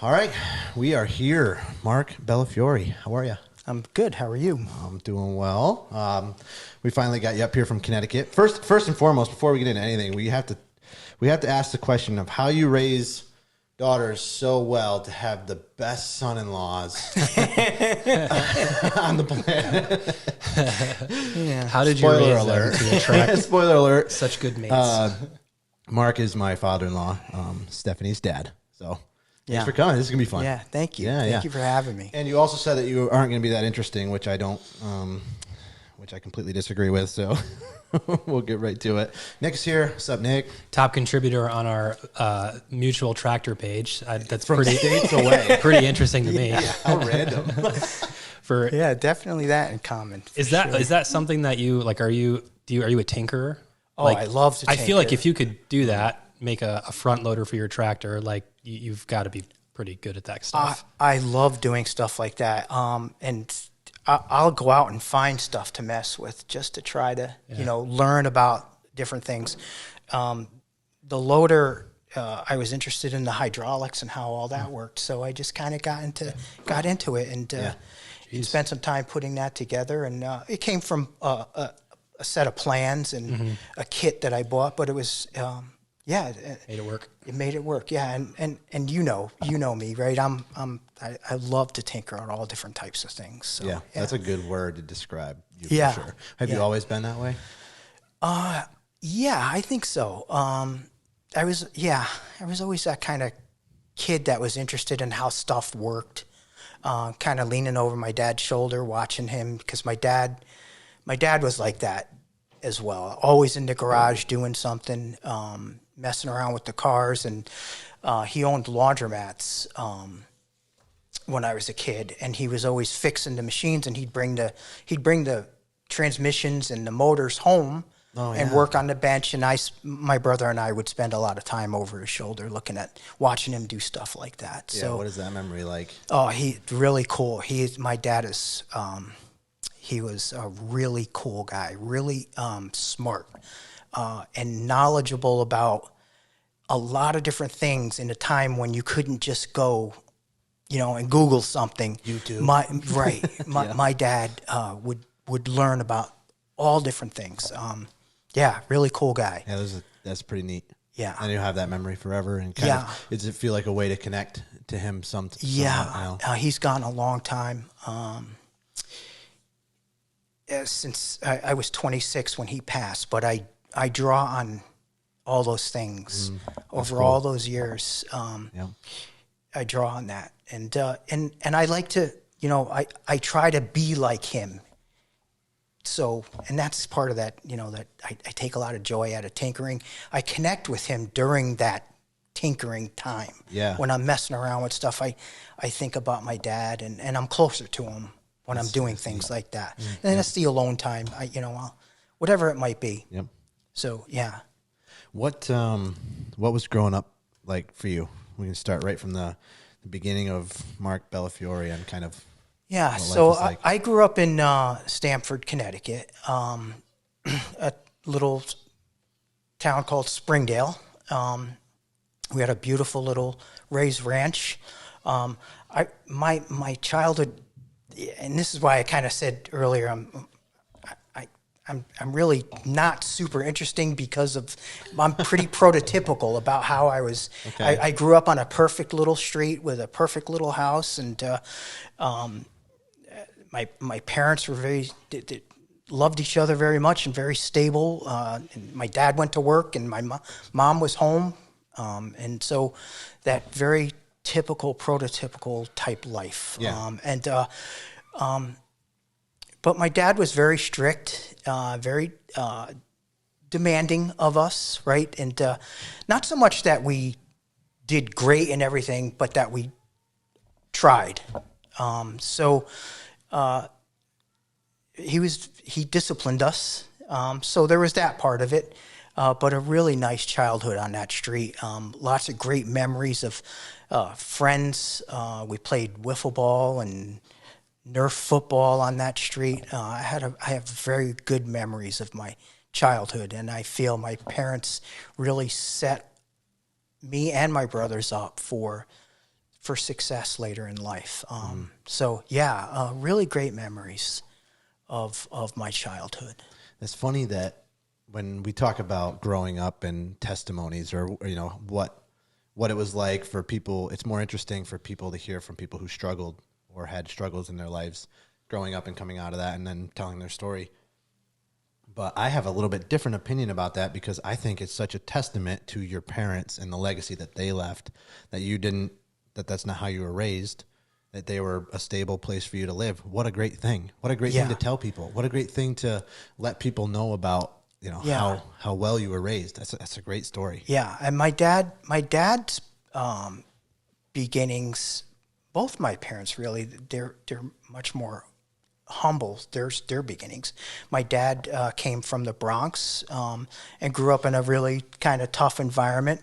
All right, we are here. Marc Bellofiore, how are you? I'm good. How are you? I'm doing well. We finally got you up here from Connecticut. First and foremost, before we get into anything, we have to ask the question of how you raise daughters so well to have the best son-in-laws on the planet. Yeah. How did you Spoiler raise alert. them to attract Spoiler alert. such good mates? Marc is my father-in-law, Stephanie's dad. So Yeah. thanks for coming. This is gonna be fun. Yeah. Thank you. Yeah, Thank yeah. you for having me. And you also said that you aren't going to be that interesting, which I don't, which I completely disagree with. So we'll get right to it. Nick's here. What's up, Nick? Top contributor on our mutual tractor page. That's From pretty states away. pretty interesting to me. How random. For Yeah, definitely that in common. is that something that you like? Are you a tinkerer? Oh, Like, I love to I feel like tinker. if you could do that, make a front loader for your tractor, like you've got to be pretty good at that stuff. I love doing stuff like that. And I'll go out and find stuff to mess with just to try to, learn about different things. The loader, I was interested in the hydraulics and how all that worked. So I just kind of got into it and spent some time putting that together. And it came from a set of plans and a kit that I bought, but it was, Made it work. It made it work, yeah. And you know me, right? I love to tinker on all different types of things. So, Yeah, that's a good word to describe you Yeah. for sure. Have you Yeah. always been that way? Yeah, I think so. I was always that kind of kid that was interested in how stuff worked, kind of leaning over my dad's shoulder, watching him, because my dad was like that as well. Always in the garage doing something, messing around with the cars, and he owned laundromats when I was a kid, and he was always fixing the machines, and he'd bring the transmissions and the motors home. And work on the bench, and my brother and I would spend a lot of time over his shoulder watching him do stuff like that. Yeah, So, what is that memory like? oh, he really cool. My dad is, he was a really cool guy, really smart and knowledgeable about a lot of different things in a time when you couldn't just go, and Google something. YouTube. My dad would learn about all different things. Yeah, really cool guy. Yeah, that's pretty neat. Yeah. And you have that memory forever. And does it feel like a way to connect to him somewhat now? He's gone a long time. Since I was 26 when he passed, but I draw on all those things over all those years. I draw on that, and I like to, I try to be like him. So, and that's part of that, that I take a lot of joy out of tinkering. I connect with him during that tinkering time. Yeah. When I'm messing around with stuff, I think about my dad, and I'm closer to him when I'm doing things like that. And that's the alone time, whatever it might be. Yep. So, yeah. What was growing up like for you? We can start right from the beginning of Marc Bellofiore and kind of. Yeah, so I grew up in Stamford, Connecticut, a little town called Springdale. We had a beautiful little raised ranch. My childhood, and this is why I kind of said earlier, I'm really not super interesting because I'm pretty prototypical about how I was. Okay. I grew up on a perfect little street with a perfect little house, and my parents were they loved each other very much and very stable. And my dad went to work, and my mom was home, and so that very typical, prototypical type life. Yeah. But my dad was very strict, very demanding of us, right? And not so much that we did great in everything, but that we tried. He disciplined us. So there was that part of it, but a really nice childhood on that street. Lots of great memories of friends. We played wiffle ball and Nerf football on that street. I have very good memories of my childhood, and I feel my parents really set me and my brothers up for for success later in life. So yeah, really great memories of my childhood. It's funny that when we talk about growing up and testimonies, or you know what it was like for people, it's more interesting for people to hear from people who struggled or had struggles in their lives growing up and coming out of that and then telling their story. But I have a little bit different opinion about that, because I think it's such a testament to your parents and the legacy that they left, that you didn't, that's not how you were raised, that they were a stable place for you to live. What a great thing. What a great thing to tell people. What a great thing to let people know about, you know, how well you were raised. That's a great story. Yeah. And my dad's beginnings, both my parents really, they're much more humble. Their beginnings. My dad came from the Bronx and grew up in a really kind of tough environment,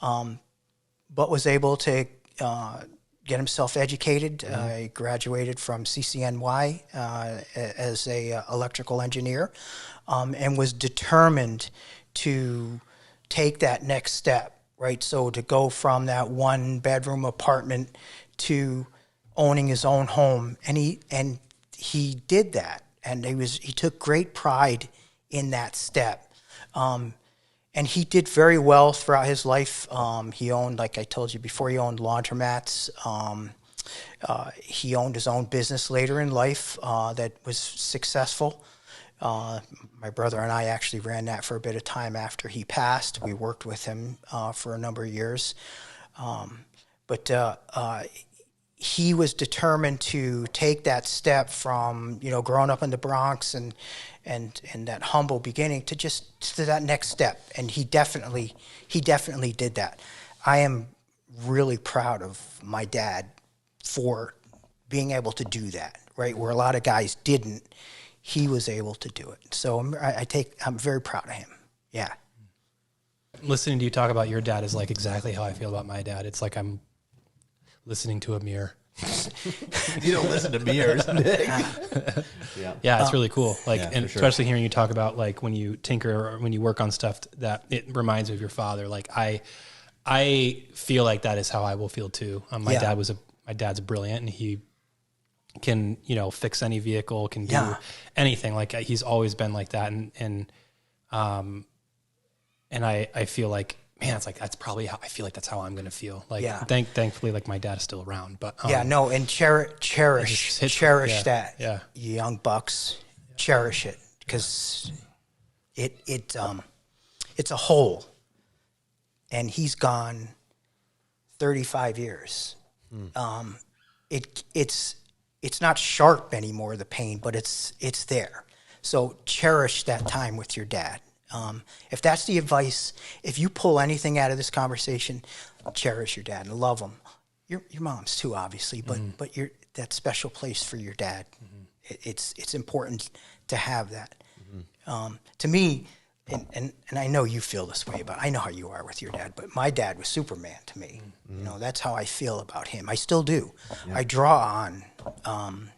but was able to get himself educated. He graduated from CCNY as a electrical engineer, and was determined to take that next step. Right, so to go from that 1-bedroom apartment to owning his own home, and he did that, and he took great pride in that step, and he did very well throughout his life. He owned, like I told you before, he owned laundromats. He owned his own business later in life that was successful. My brother and I actually ran that for a bit of time after he passed. We worked with him for a number of years, but he was determined to take that step from, you know, growing up in the Bronx and that humble beginning to that next step, and he definitely did that. I am really proud of my dad for being able to do that. Right, where a lot of guys didn't. He was able to do it. So I'm very proud of him. Yeah. Listening to you talk about your dad is like exactly how I feel about my dad. It's like I'm listening to a mirror. You don't listen to mirrors, Nick. Yeah, it's really cool. Like, and sure. especially hearing you talk about like when you tinker or when you work on stuff that it reminds me of your father. Like I feel like that is how I will feel too. My dad's brilliant, and he can, you know, fix any vehicle, can do anything. Like he's always been like that. And I feel like, man, it's like, that's probably how I feel like that's how I'm going to feel. Like, thankfully, like my dad is still around, but and cherish that. Yeah. You young bucks, cherish it, because it's a hole, and he's gone 35 years. It's not sharp anymore, the pain, but it's there. So cherish that time with your dad. If that's the advice, if you pull anything out of this conversation, cherish your dad and love him. Your mom's too, obviously, but you're that special place for your dad. It's important to have that. To me, and I know you feel this way, but I know how you are with your dad, but my dad was Superman to me. You know, that's how I feel about him. I still do. Yeah. I draw on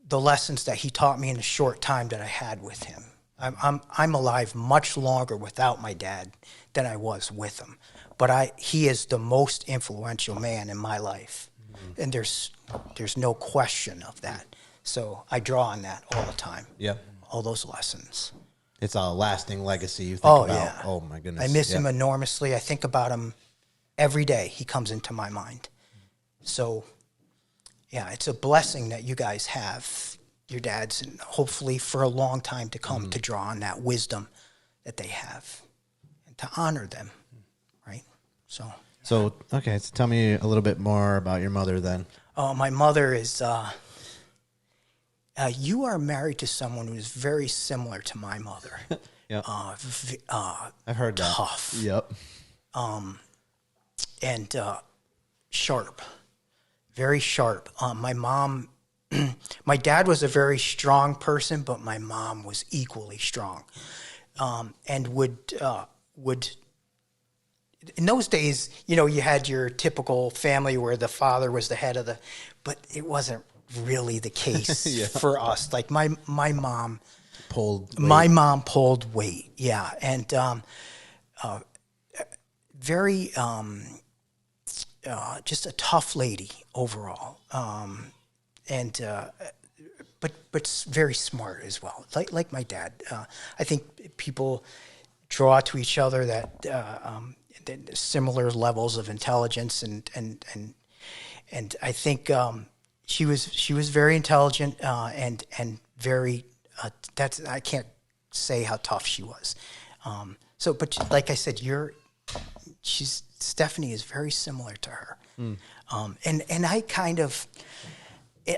the lessons that he taught me in the short time that I had with him. I'm alive much longer without my dad than I was with him, but he is the most influential man in my life, and there's no question of that. So I draw on that all the time. Yeah, all those lessons. It's a lasting legacy you think about. Yeah. Oh, my goodness. I miss him enormously. I think about him every day. He comes into my mind. So, yeah, it's a blessing that you guys have your dads, and hopefully for a long time to come, to draw on that wisdom that they have and to honor them, right? So, okay, so tell me a little bit more about your mother then. My mother is... you are married to someone who is very similar to my mother. Yep. I've heard that. Tough. Yep. And sharp. Very sharp. My mom, my dad was a very strong person, but my mom was equally strong. And would in those days, you know, you had your typical family where the father was the head of but it wasn't really the case for us. Like my mom pulled weight. Yeah. And very just a tough lady overall, but very smart as well, like my dad. I think people draw to each other that similar levels of intelligence, and I think she was very intelligent and very. I can't say how tough she was. But like I said, Stephanie is very similar to her, and I kind of,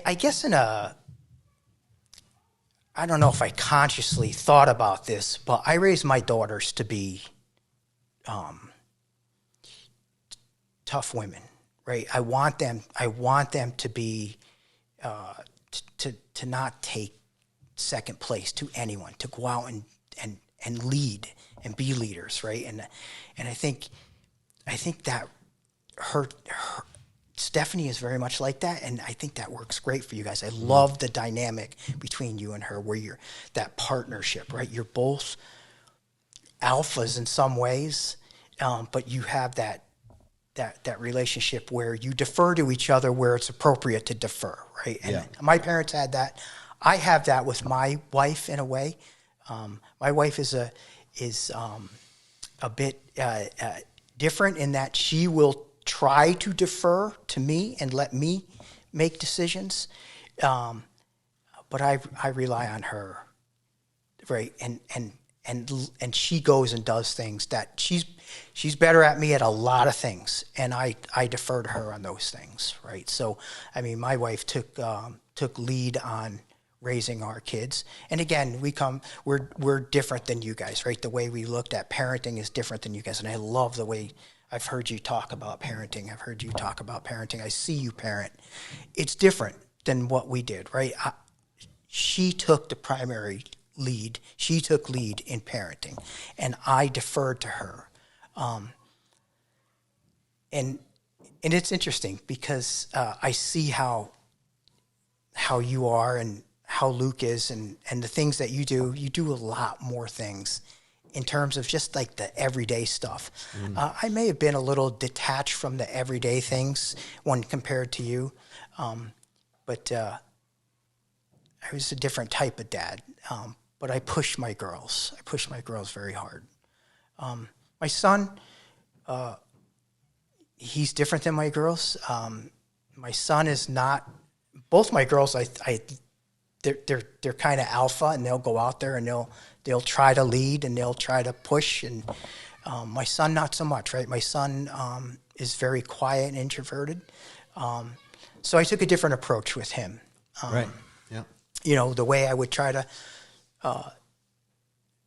I guess I don't know if I consciously thought about this, but I raised my daughters to be tough women, right? I want them to be to not take second place to anyone, to go out and lead and be leaders, right? And I think that her Stephanie is very much like that, and I think that works great for you guys. I love the dynamic between you and her, where you're that partnership, right? You're both alphas in some ways, but you have that relationship where you defer to each other where it's appropriate to defer, right? And my parents had that. I have that with my wife in a way. My wife is a bit different in that she will try to defer to me and let me make decisions, but I rely on her, right? And she goes and does things that she's better at me at a lot of things, and I defer to her on those things, right? So I mean, my wife took lead on raising our kids, and again, we're different than you guys, right? The way we looked at parenting is different than you guys, and I love the way I've heard you talk about parenting. I see you parent. It's different than what we did, right? She took the primary lead. She took lead in parenting, and I deferred to her. And it's interesting because I see how you are and how Luke is, and the things that you do a lot more things in terms of just like the everyday stuff. I may have been a little detached from the everyday things when compared to you, but I was a different type of dad. But I push my girls. Very hard. My son, he's different than my girls. My son is not. Both my girls, they're kind of alpha, and they'll go out there and they'll try to lead and they'll try to push. And my son, not so much, right? My son is very quiet and introverted. So I took a different approach with him. Right. Yeah. You know, the way I would try to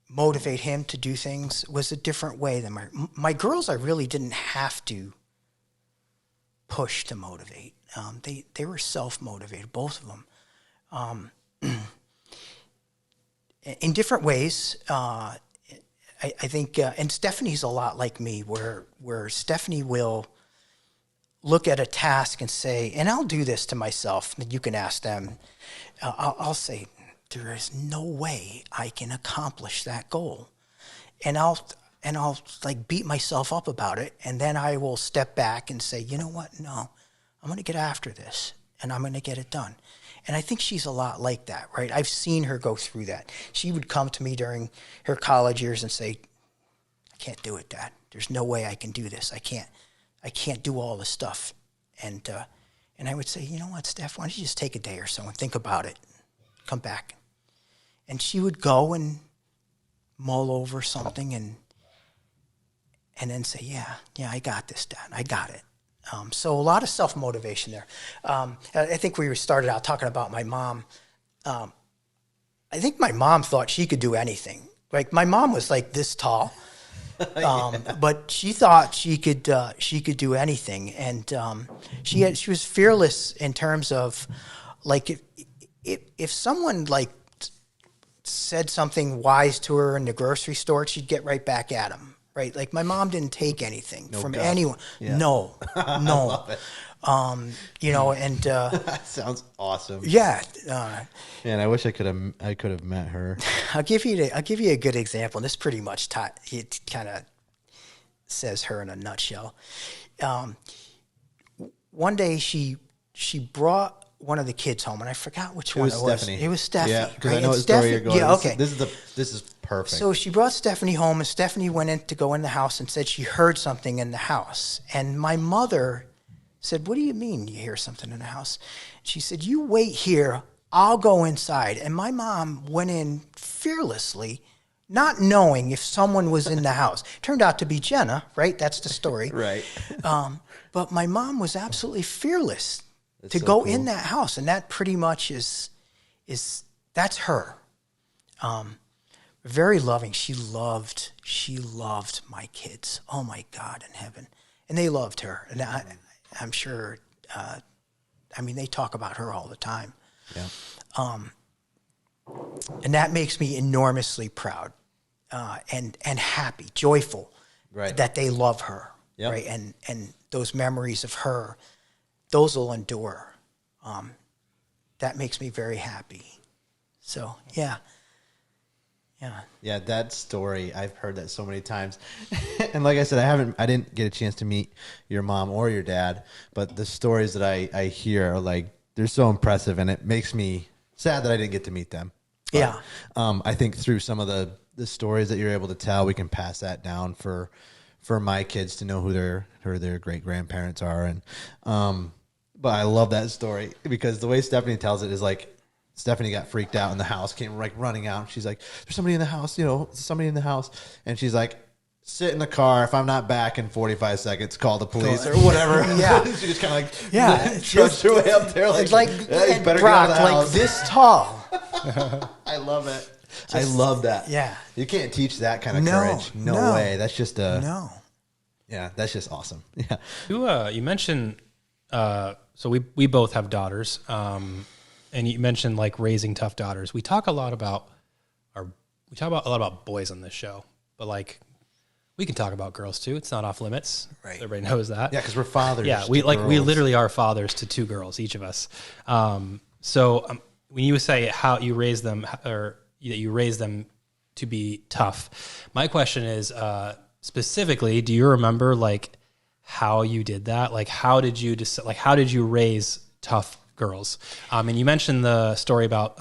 motivate him to do things was a different way than my girls. I really didn't have to push to motivate. They were self-motivated, both of them. In different ways. I think, and Stephanie's a lot like me, where Stephanie will look at a task and say, and I'll do this to myself, and you can ask them, I'll say, there is no way I can accomplish that goal. And I'll like beat myself up about it, and then I will step back and say, you know what, no, I'm going to get after this, and I'm going to get it done. And I think she's a lot like that, right? I've seen her go through that. She would come to me during her college years and say, I can't do it, Dad. There's no way I can do this. I can't do all this stuff. And I would say, you know what, Steph, why don't you just take a day or so and think about it. Come back. And she would go and mull over something and then say, yeah, I got this, Dad. I got it. So a lot of self-motivation there. I think we started out talking about my mom. I think my mom thought she could do anything. Like, my mom was like this tall, but she thought she could do anything. And she was fearless in terms of, like, if someone like said something wise to her in the grocery store, she'd get right back at them. Right, like my mom didn't take anything from anyone. Yeah. No. You know, and that sounds awesome. Yeah, man, I wish I could have met her. I'll give you a good example. And this pretty much it kind of says her in a nutshell. one day she brought one of the kids home, and I forgot which one it was. Stephanie. It was Stephanie. Yeah, because right? I know what story you're going. Yeah, okay. This is perfect. So she brought Stephanie home, and Stephanie went in to go in the house and said she heard something in the house. And my mother said, "What do you mean you hear something in the house?" She said, "You wait here. I'll go inside." And my mom went in fearlessly, not knowing if someone was in the house. Turned out to be Jenna, right? That's the story. Right. But my mom was absolutely fearless to so go cool. in that house. And that pretty much that's her. Very loving. She loved my kids. Oh my God in heaven. And they loved her. And I'm sure, they talk about her all the time. Yeah. And that makes me enormously proud, and happy, joyful, right, that they love her, yep. right, and those memories of her, those will endure. That makes me very happy. So yeah. That story, I've heard that so many times, and like I said, I didn't get a chance to meet your mom or your dad, but the stories that I hear are like, they're so impressive, and it makes me sad that I didn't get to meet them. But, yeah. I think through some of the stories that you're able to tell, we can pass that down for my kids to know who their great grandparents are. And, but I love that story because the way Stephanie tells it is like, Stephanie got freaked out in the house, came like running out. She's like, "There's somebody in the house, somebody in the house." And she's like, "Sit in the car. If I'm not back in 45 seconds, call the police or whatever." Yeah. She just kind of like, trudged her way up there. Like "Hey, you better Brock, get out of the house." like this tall. I love it. I love that. Yeah. You can't teach that kind of courage. No way. That's just no. Yeah, that's just awesome. Yeah. You mentioned, so we both have daughters, and you mentioned like raising tough daughters. We talk a lot about boys on this show, but like we can talk about girls too. It's not off limits. Right. Everybody knows that. Yeah, because we're fathers. Yeah, we literally are fathers to two girls, each of us. When you say how you raise them, or that you raise them to be tough, my question is specifically, do you remember like how you did that? Like how did you raise tough girls? And you mentioned the story about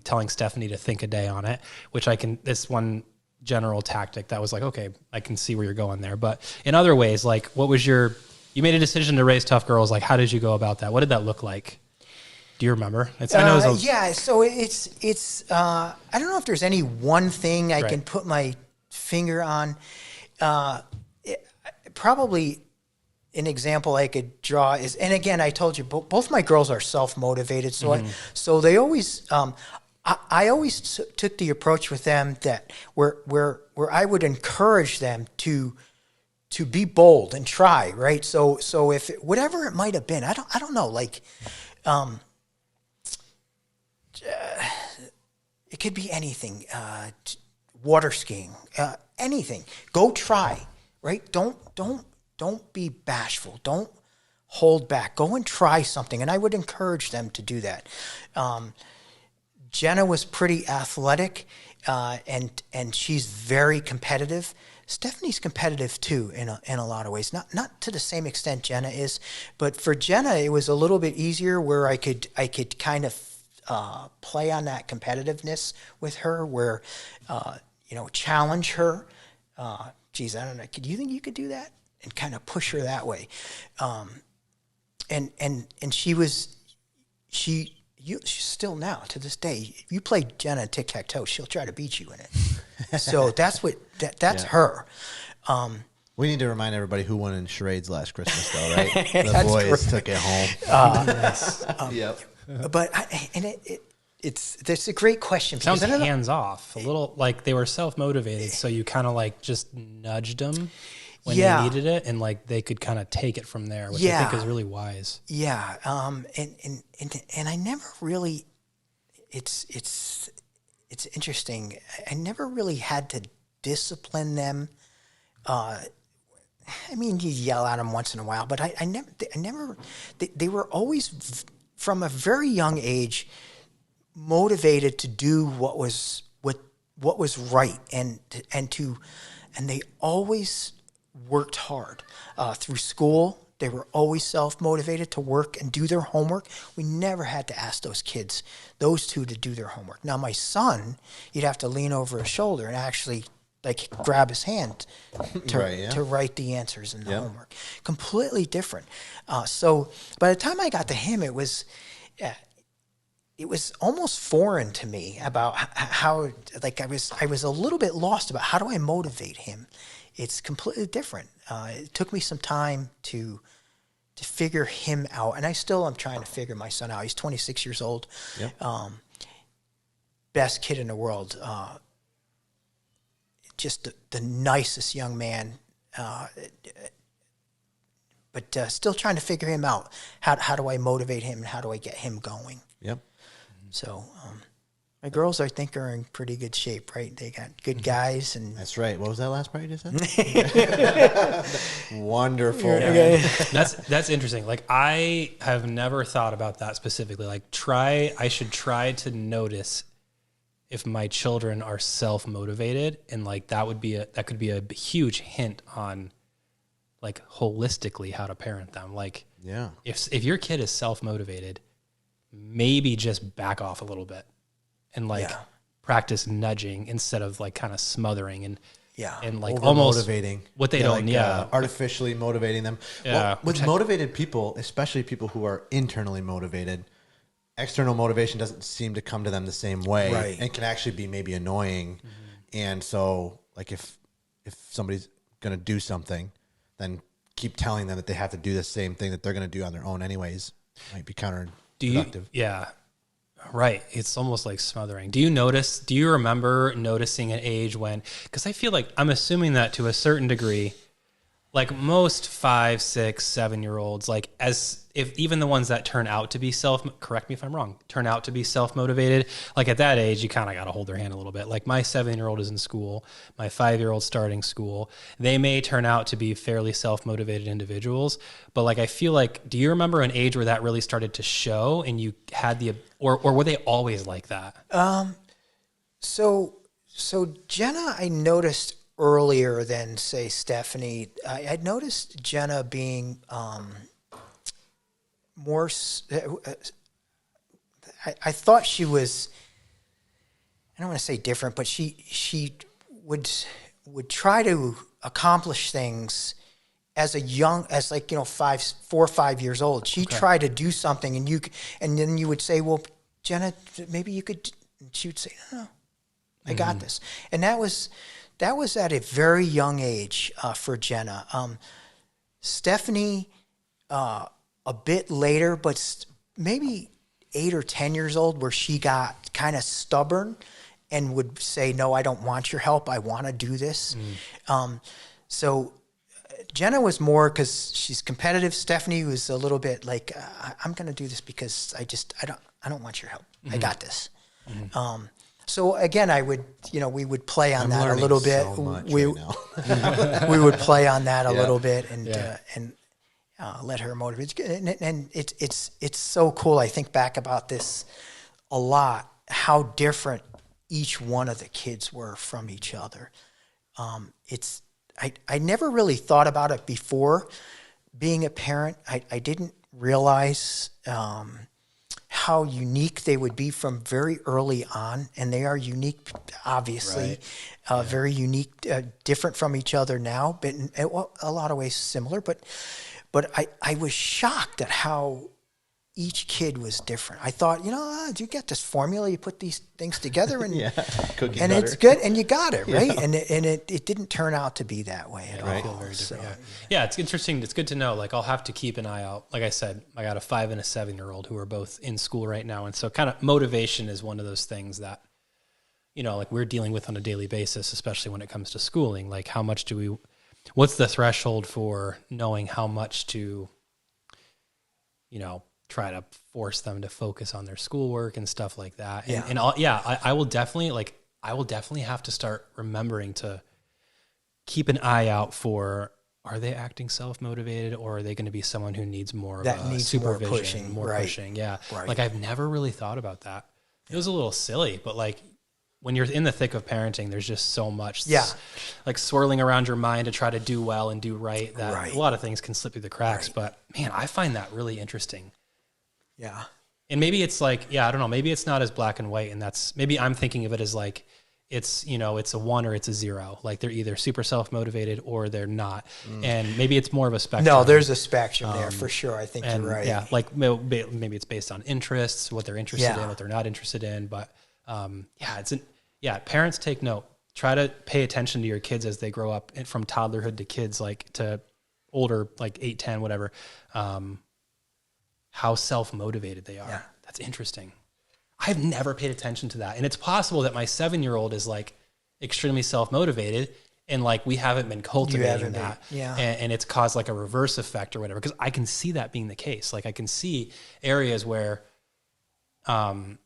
telling Stephanie to think a day on it, which this one general tactic that was like, okay, I can see where you're going there. But in other ways, like what was you made a decision to raise tough girls. Like how did you go about that? What did that look like? Do you remember? So it's I don't know if there's any one thing I can put my finger on. Probably an example I could draw is, and again, I told you, both my girls are self-motivated. So so they always, I always took the approach with them that where I would encourage them to be bold and try, right? So if whatever it might have been, I don't know, like, it could be anything, water skiing, anything. Go try, right? Don't be bashful. Don't hold back. Go and try something. And I would encourage them to do that. Jenna was pretty athletic, and she's very competitive. Stephanie's competitive too in a lot of ways. Not to the same extent Jenna is, but for Jenna it was a little bit easier where I could kind of play on that competitiveness with her, where challenge her. Geez, I don't know. Do you think you could do that? And kind of push her that way. And she's still now to this day. You play Jenna tic-tac-toe, she'll try to beat you in it. So that's her. We need to remind everybody who won in charades last Christmas, though, right? The boys took it home. Yep. But it's a great question. Sounds hands off, a little like they were self-motivated, so you kind of like just nudged them when they needed it, and like they could kind of take it from there, which I think is really wise. Yeah. And I never really, it's interesting. I never really had to discipline them. You yell at them once in a while, but I never, they were always from a very young age motivated to do what was right, and they always worked hard through school. They were always self-motivated to work and do their homework. We never had to ask those kids, those two, to do their homework. Now, my son, you'd have to lean over his shoulder and actually like grab his hand to write the answers in the homework. Completely different. So by the time I got to him, it was almost foreign to me about how, like, I was a little bit lost about how do I motivate him. It's completely different. It took me some time to figure him out, and I still am trying to figure my son out. He's 26 years old. Yep. Best kid in the world. Just the nicest young man. But still trying to figure him out. How do I motivate him, and how do I get him going? Yep. So my girls, I think, are in pretty good shape, right? They got good guys. And that's right. What was that last part you just said? Wonderful. Okay. That's interesting. Like, I have never thought about that specifically. Like, I should try to notice if my children are self-motivated, and like that could be a huge hint on like holistically how to parent them. Like, if your kid is self-motivated, maybe just back off a little bit and like practice nudging instead of like kind of smothering and like almost motivating what they don't artificially motivating them. Well, with motivated people, especially people who are internally motivated, external motivation doesn't seem to come to them the same way, and can actually be maybe annoying. And so like if somebody's going to do something, then keep telling them that they have to do the same thing that they're going to do on their own anyways. Might be counterproductive. Right. It's almost like smothering. Do you remember noticing an age when, because I feel like I'm assuming that to a certain degree, like most 5, 6, 7-year-olds, like if even the ones that turn out to be correct me if I'm wrong, turn out to be self-motivated, like at that age, you kind of got to hold their hand a little bit. Like my 7-year-old is in school, my 5-year-old starting school. They may turn out to be fairly self-motivated individuals, but like, I feel like, do you remember an age where that really started to show and you had or were they always like that? So Jenna, I noticed earlier than, say, Stephanie. I'd noticed Jenna being more. I thought she was. I don't want to say different, but she would try to accomplish things as 4 or 5 years old. She tried to do something, and then you would say, "Well, Jenna, maybe you could." And she would say, "No, I got this," and that was at a very young age for Jenna. Stephanie, a bit later, but maybe 8 or 10 years old, where she got kind of stubborn and would say, "No, I don't want your help. I want to do this." So Jenna was more because she's competitive. Stephanie was a little bit like, "I'm going to do this because I don't want your help. I got this." So again, we would play on that a little bit. We would play on that a little bit and let her motivate. And it's so cool. I think back about this a lot, how different each one of the kids were from each other. I never really thought about it before being a parent. I didn't realize how unique they would be from very early on, and they are unique, obviously, very unique, different from each other now, but in a lot of ways similar. But I was shocked at how each kid was different. I thought, you get this formula, you put these things together, and it's good, and you got it, right? And it didn't turn out to be that way at all. Feel very different. Yeah, it's interesting. It's good to know. Like, I'll have to keep an eye out. Like I said, I got a 5 and a 7-year-old who are both in school right now, and so kind of motivation is one of those things that, like we're dealing with on a daily basis, especially when it comes to schooling. Like, how much what's the threshold for knowing how much to, try to force them to focus on their schoolwork and stuff like that. I will definitely have to start remembering to keep an eye out for, are they acting self-motivated, or are they going to be someone who needs more of supervision, more pushing. Yeah. Right. Like, I've never really thought about that. It was a little silly, but like, when you're in the thick of parenting, there's just so much like swirling around your mind to try to do well and do right that a lot of things can slip through the cracks. But man, I find that really interesting. Yeah. And maybe it's like, I don't know, maybe it's not as black and white, and maybe I'm thinking of it as like, it's, it's a 1 or it's a 0. Like they're either super self-motivated or they're not. And maybe it's more of a spectrum. No, there's a spectrum there for sure. I think you're right. Yeah. Like maybe it's based on interests, what they're interested in, what they're not interested in. But parents take note. Try to pay attention to your kids as they grow up, and from toddlerhood to kids, like to older, like 8, 10, whatever, how self-motivated they are. Yeah. That's interesting. I've never paid attention to that. And it's possible that my 7-year-old is like extremely self-motivated, and like we haven't been cultivating that. And it's caused like a reverse effect or whatever. Because I can see that being the case. Like I can see areas where I'm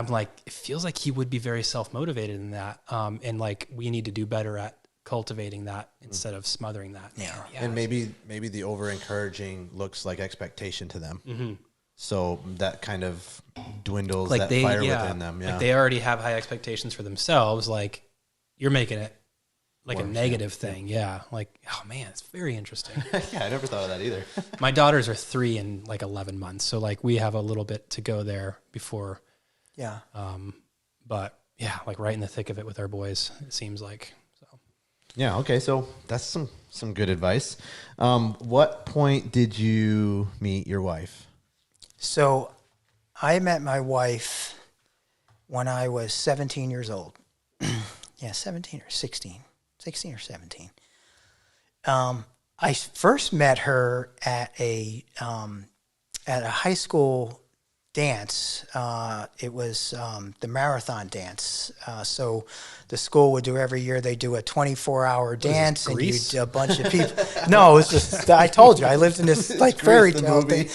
like, it feels like he would be very self-motivated in that. And like we need to do better at cultivating that instead of smothering that. Yeah. And maybe the over-encouraging looks like expectation to them. Mm-hmm. So that kind of dwindles like that fire within them. Yeah. Like they already have high expectations for themselves. Like you're making it like worse, a negative thing. Yeah. Like, oh man, it's very interesting. Yeah. I never thought of that either. My daughters are 3 and like 11 months. So like we have a little bit to go there before. Yeah. But yeah, like right in the thick of it with our boys, it seems like. So. Yeah. Okay. So that's some good advice. What point did you meet your wife? So I met my wife when I was 17 years old. 17 or 16. 16 or 17. I first met her at a high school dance. It was the marathon dance. So the school would do every year. They do a 24-hour dance, and a bunch of people. No, it was just. I told you, I lived in this like fairy tale thing.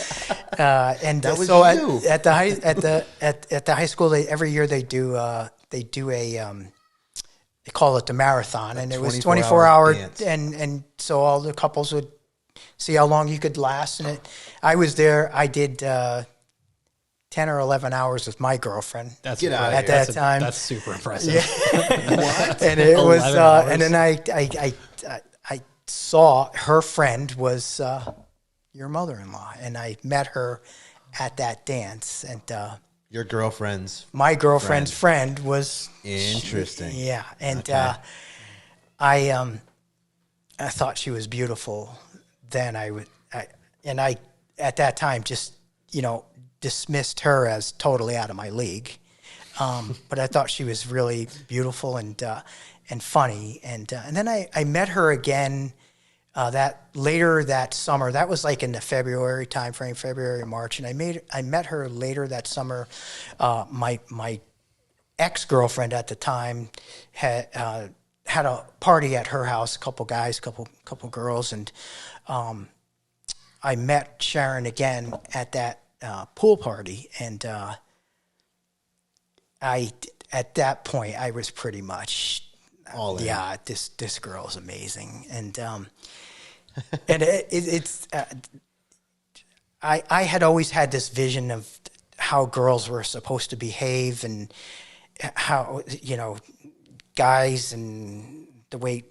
And that was so at the high school, every year they do a they call it the marathon, and it was 24-hour, and so all the couples would see how long you could last. And I was there. I did 10 or 11 hours with my girlfriend. That's at that time. That's super impressive. Yeah. What? And it was, and then I saw her friend was your mother-in-law, and I met her at that dance, and your girlfriend's my girlfriend's friend was interesting. And okay. I thought she was beautiful. Then I at that time just dismissed her as totally out of my league, but I thought she was really beautiful and funny, and then I met her again later that summer. That was like in the February timeframe, February, March, and I met her later that summer. My ex-girlfriend at the time had a party at her house, a couple guys, couple girls, and I met Sharon again at that pool party, and at that point I was pretty much all in. Yeah, this girl is amazing, and it's I had always had this vision of how girls were supposed to behave, and how guys and the way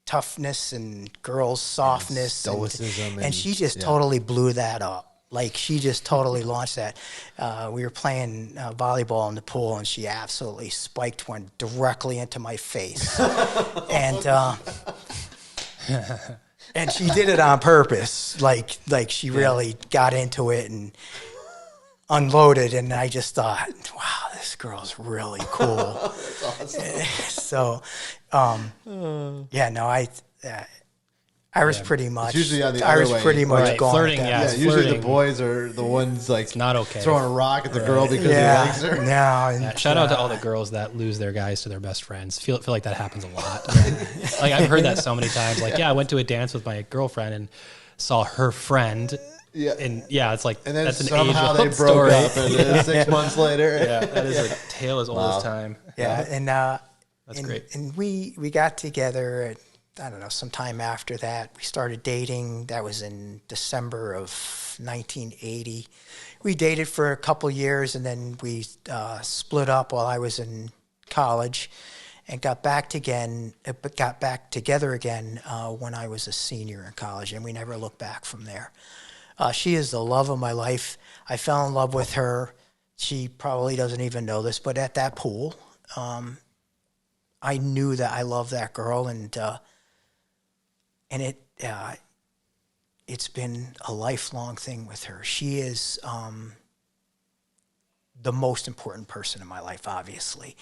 toughness and girls softness, stoicism, and she just totally blew that up. Like she just totally launched that. We were playing volleyball in the pool, and she absolutely spiked one directly into my face, and she did it on purpose. Like she really got into it and unloaded. And I just thought, wow, this girl's really cool. That's awesome. So, I was pretty much. It's usually on the other way. Pretty much gone. Flirting, usually flirting. the boys are the ones like it's not okay. throwing a rock at the girl because he likes her. No, shout out to all the girls that lose their guys to their best friends. Feel like that happens a lot. Like I've heard that so many times. Like I went to a dance with my girlfriend and saw her friend. Yeah, and it's like and then that's an somehow they broke story. up, and 6 months later, that is a tale as old as time. Yeah, and that's great. And we got together. I don't know, sometime after that, we started dating. That was in December of 1980. We dated for a couple years, and then we split up while I was in college and got back together again when I was a senior in college, and we never looked back from there. She is the love of my life. I fell in love with her. She probably doesn't even know this, but at that pool, I knew that I loved that girl, and it's been a lifelong thing with her. She is the most important person in my life, obviously.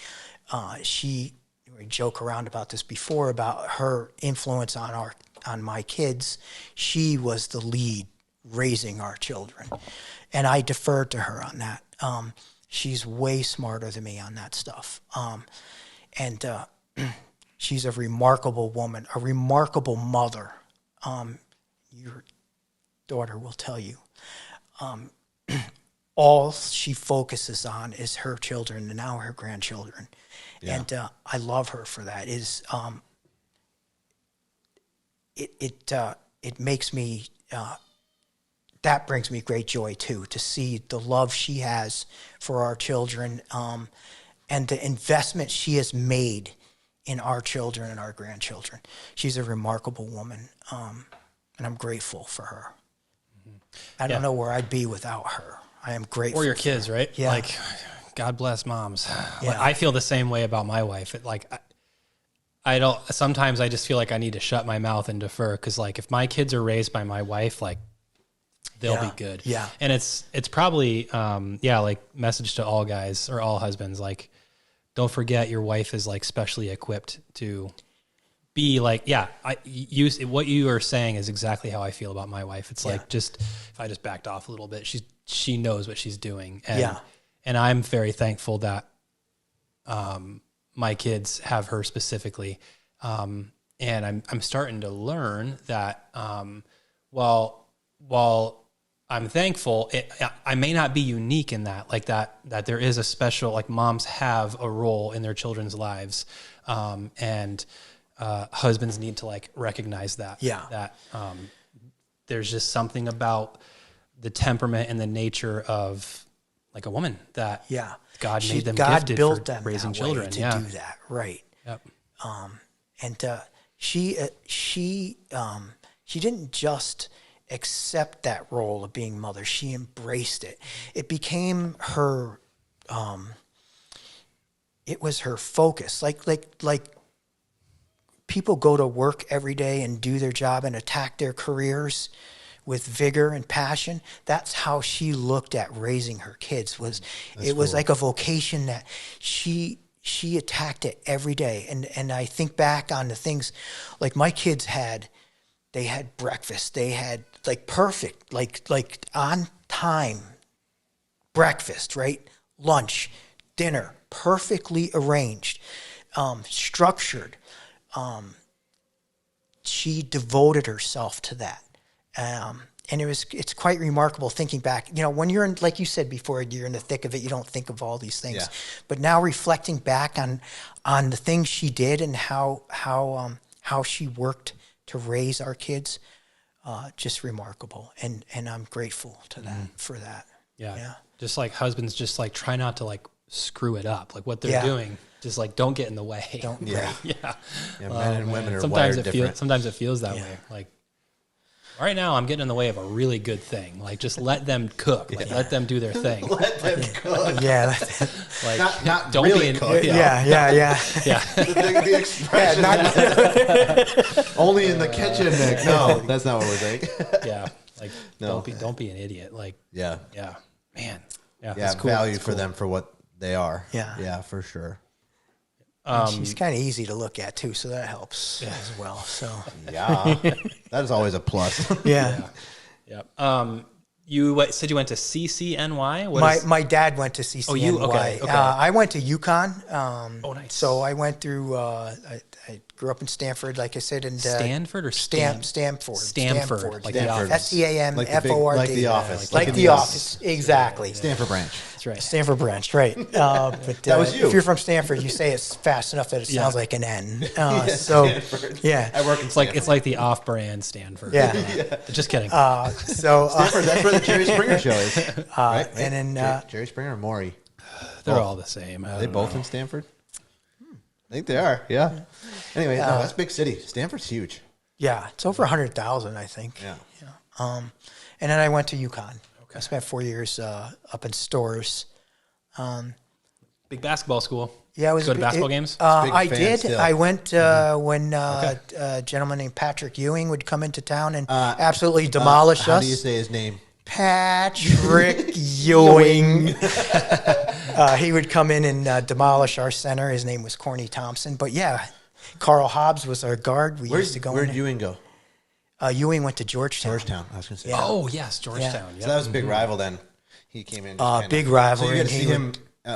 We joke around about this before, about her influence on my kids. She was the lead raising our children, and I deferred to her on that. She's way smarter than me on that stuff. And she's a remarkable woman, a remarkable mother. Your daughter will tell you. All she focuses on is her children and now her grandchildren. Yeah. And I love her for that. It makes me, that brings me great joy too, to see the love she has for our children, and the investment she has made in our children and our grandchildren. She's a remarkable woman, and I'm grateful for her. Mm-hmm. I don't know where I'd be without her. I am grateful. Or your kids, right? Yeah. Like, God bless moms. Yeah. Like, I feel the same way about my wife. I don't, sometimes I just feel like I need to shut my mouth and defer. Cause like, if my kids are raised by my wife, like they'll be good. Yeah. And it's probably, like message to all guys or all husbands, like, don't forget your wife is like specially equipped to be like, what you are saying is exactly how I feel about my wife. It's like, just, if I just backed off a little bit, she knows what she's doing. And I'm very thankful that, my kids have her specifically. And I'm starting to learn that, while I'm thankful, I may not be unique in that, like that there is a special, like moms have a role in their children's lives. And husbands need to like recognize that, that there's just something about the temperament and the nature of like a woman that God made them gifted built for raising children to do that. Right. Yep. And she didn't just accept that role of being mother. She embraced it. It became her, it was her focus. Like people go to work every day and do their job and attack their careers with vigor and passion. That's how she looked at raising her kids. Was like a vocation that she attacked it every day. And I think back on the things, like my kids had breakfast. They had like perfect, like on time breakfast, right? Lunch, dinner, perfectly arranged, structured. She devoted herself to that. And it's quite remarkable thinking back, when you're in, like you said before, you're in the thick of it, you don't think of all these things, but now reflecting back on the things she did and how she worked to raise our kids, just remarkable. And I'm grateful to that, for that. Yeah. Just like husbands, just like try not to like screw it up. Like what they're doing, just like don't get in the way. Don't. Men and women are sometimes wired different. Sometimes it feels that way. Like, right now, I'm getting in the way of a really good thing. Like, just let them cook. Like, let them do their thing. Let them cook. Yeah. Like, not don't really be cook. Yeah. The expression. Only in the kitchen, Nick. No, that's not what we're saying. Yeah. Like, don't be an idiot. Like, yeah, man. Yeah. That's cool. Value for them for what they are. Yeah. Yeah, for sure. She's kind of easy to look at too, so that helps as well. So that is always a plus. Yeah. You said you went to CCNY. My dad went to CCNY. Oh, you okay? I went to UConn. Nice. So I went through. I grew up in Stanford, like I said, and Stanford or Stanford. Stanford, like the office. STAMFORD. Like the office. Like the office. Exactly. Stanford branch. That's right. Stanford branch, right? But that was you. If you're from Stanford, you say it fast enough that it sounds like an N. Stanford. I work in Stanford. It's like the off-brand Stanford. Yeah. Just kidding. Stanford. That's where the Jerry Springer show is. Right? And then Jerry Springer or Maury. They're all the same. Are they both in Stanford? I think they are. Yeah. Anyway, no, that's big city. Stanford's huge. Yeah, it's over 100,000, I think. Yeah. And then I went to UConn. Okay. I spent 4 years up in Storrs. Big basketball school. Yeah, it was go to basketball games. I did. Still. I went when a gentleman named Patrick Ewing would come into town and absolutely demolish us. How do you say his name? Patrick Ewing. He would come in and demolish our center. His name was Corny Thompson. But yeah, Carl Hobbs was our guard. We used to go. Where did Ewing go? Ewing went to Georgetown. I was going to say. Yeah. Oh yes, Georgetown. So that was a big rival then. He came in. Big rival. So you got to see him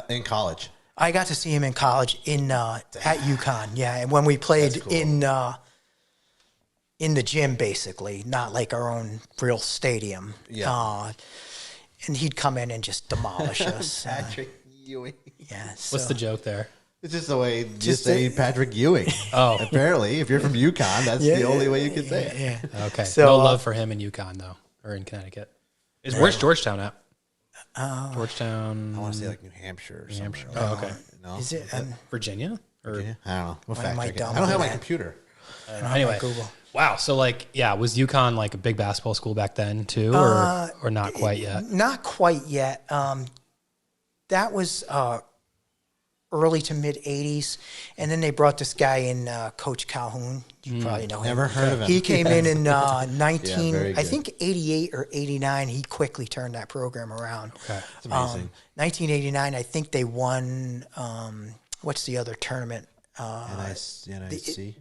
in college. I got to see him in college at UConn. Yeah, and when we played cool. in the gym, basically, not like our own real stadium. Yeah. And he'd come in and just demolish us. Patrick Ewing. Yeah. What's the joke there? It's just the way you say Patrick Ewing. Oh. Apparently, if you're from UConn, that's the only way you can say it. Yeah. Okay. So, no love for him in UConn, though, or in Connecticut. Where's Georgetown at? Georgetown. I want to say like New Hampshire or something. Oh, okay. No. Is it? Virginia? Or Virginia? I don't know. We'll fact am I check it. dumb I don't have for my that? computer. Anyway, Google. wow. So was UConn like a big basketball school back then too, or not quite yet? Not quite yet. That was early to mid '80s, and then they brought this guy in, Coach Calhoun. You probably know him. Never heard of him. He came in 19, very I good. think 88 or 89. He quickly turned that program around. Okay. It's amazing. 1989, I think they won. What's the other tournament? NIC?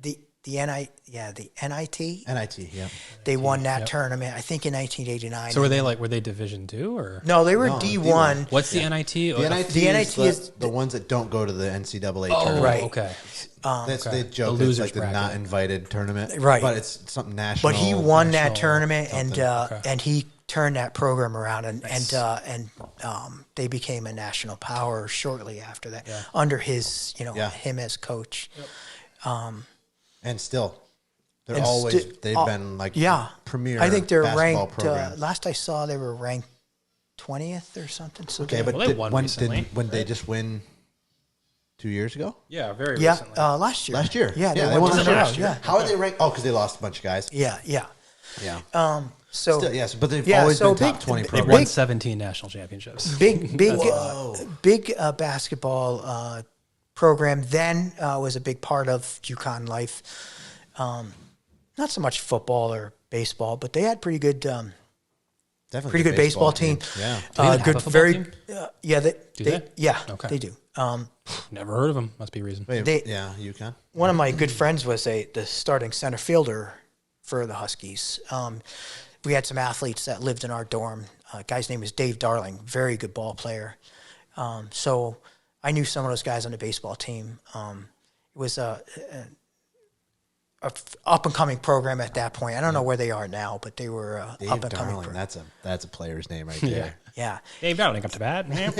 The NIT. NIT, yeah. They won that tournament, I think, in 1989. So were they Division II or? No, they were No, D1. What's the NIT? The NIT, The NIT is the ones that don't go to the NCAA Oh, tournament. Right. Okay. That's they joke. The It's losers like the bracket. not invited tournament, Right. But it's something national. But he won that national tournament, and something. and he turned that program around, and they became a national power shortly after that, under his him as coach. and still, they're And always they've been like premier. I think they're basketball ranked. programs. Last I saw, they were ranked 20th or something. So Okay, but Well, they won recently, when they just win 2 years ago? Yeah, very yeah, recently. last year. Last year. Yeah, they won won two in a row, last year. Yeah, How are they ranked? Oh, because they lost a bunch of guys. yeah. Yeah. So Still, yes, but they've yeah, always so been top big- 20 big- They've programs. won 17 national championships. big basketball program. Then was a big part of UConn life. Not so much football or baseball, but they had pretty good. Definitely Pretty good baseball team. Yeah. Do they even have good, a football very. team? Yeah, they? Yeah, Okay. they do. Never heard of them. Must be a reason. Wait, They- yeah, UConn. One of my good friends was the starting center fielder for the Huskies. We had some athletes that lived in our dorm. Guy's name was Dave Darling, very good ball player. So I knew some of those guys on the baseball team. It was a up and coming program at that point. I don't know where they are now, but they were Dave up and coming. Darling. That's a player's name right there. Yeah, Dave Darling up to bat. and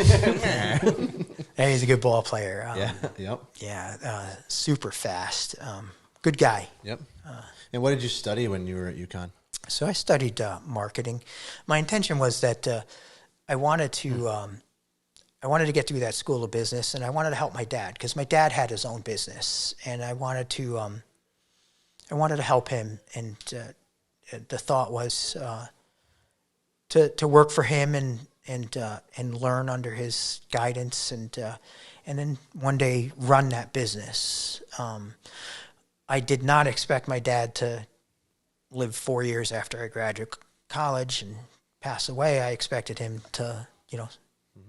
he's a good ball player. Yep. Yeah, super fast. Good guy. Yep. And what did you study when you were at UConn? So I studied marketing. My intention was that I wanted to get through that school of business, and I wanted to help my dad because my dad had his own business, and I wanted to help him. And the thought was to work for him and learn under his guidance, and then one day run that business. I did not expect my dad to live 4 years after I graduated college and pass away. I expected him to,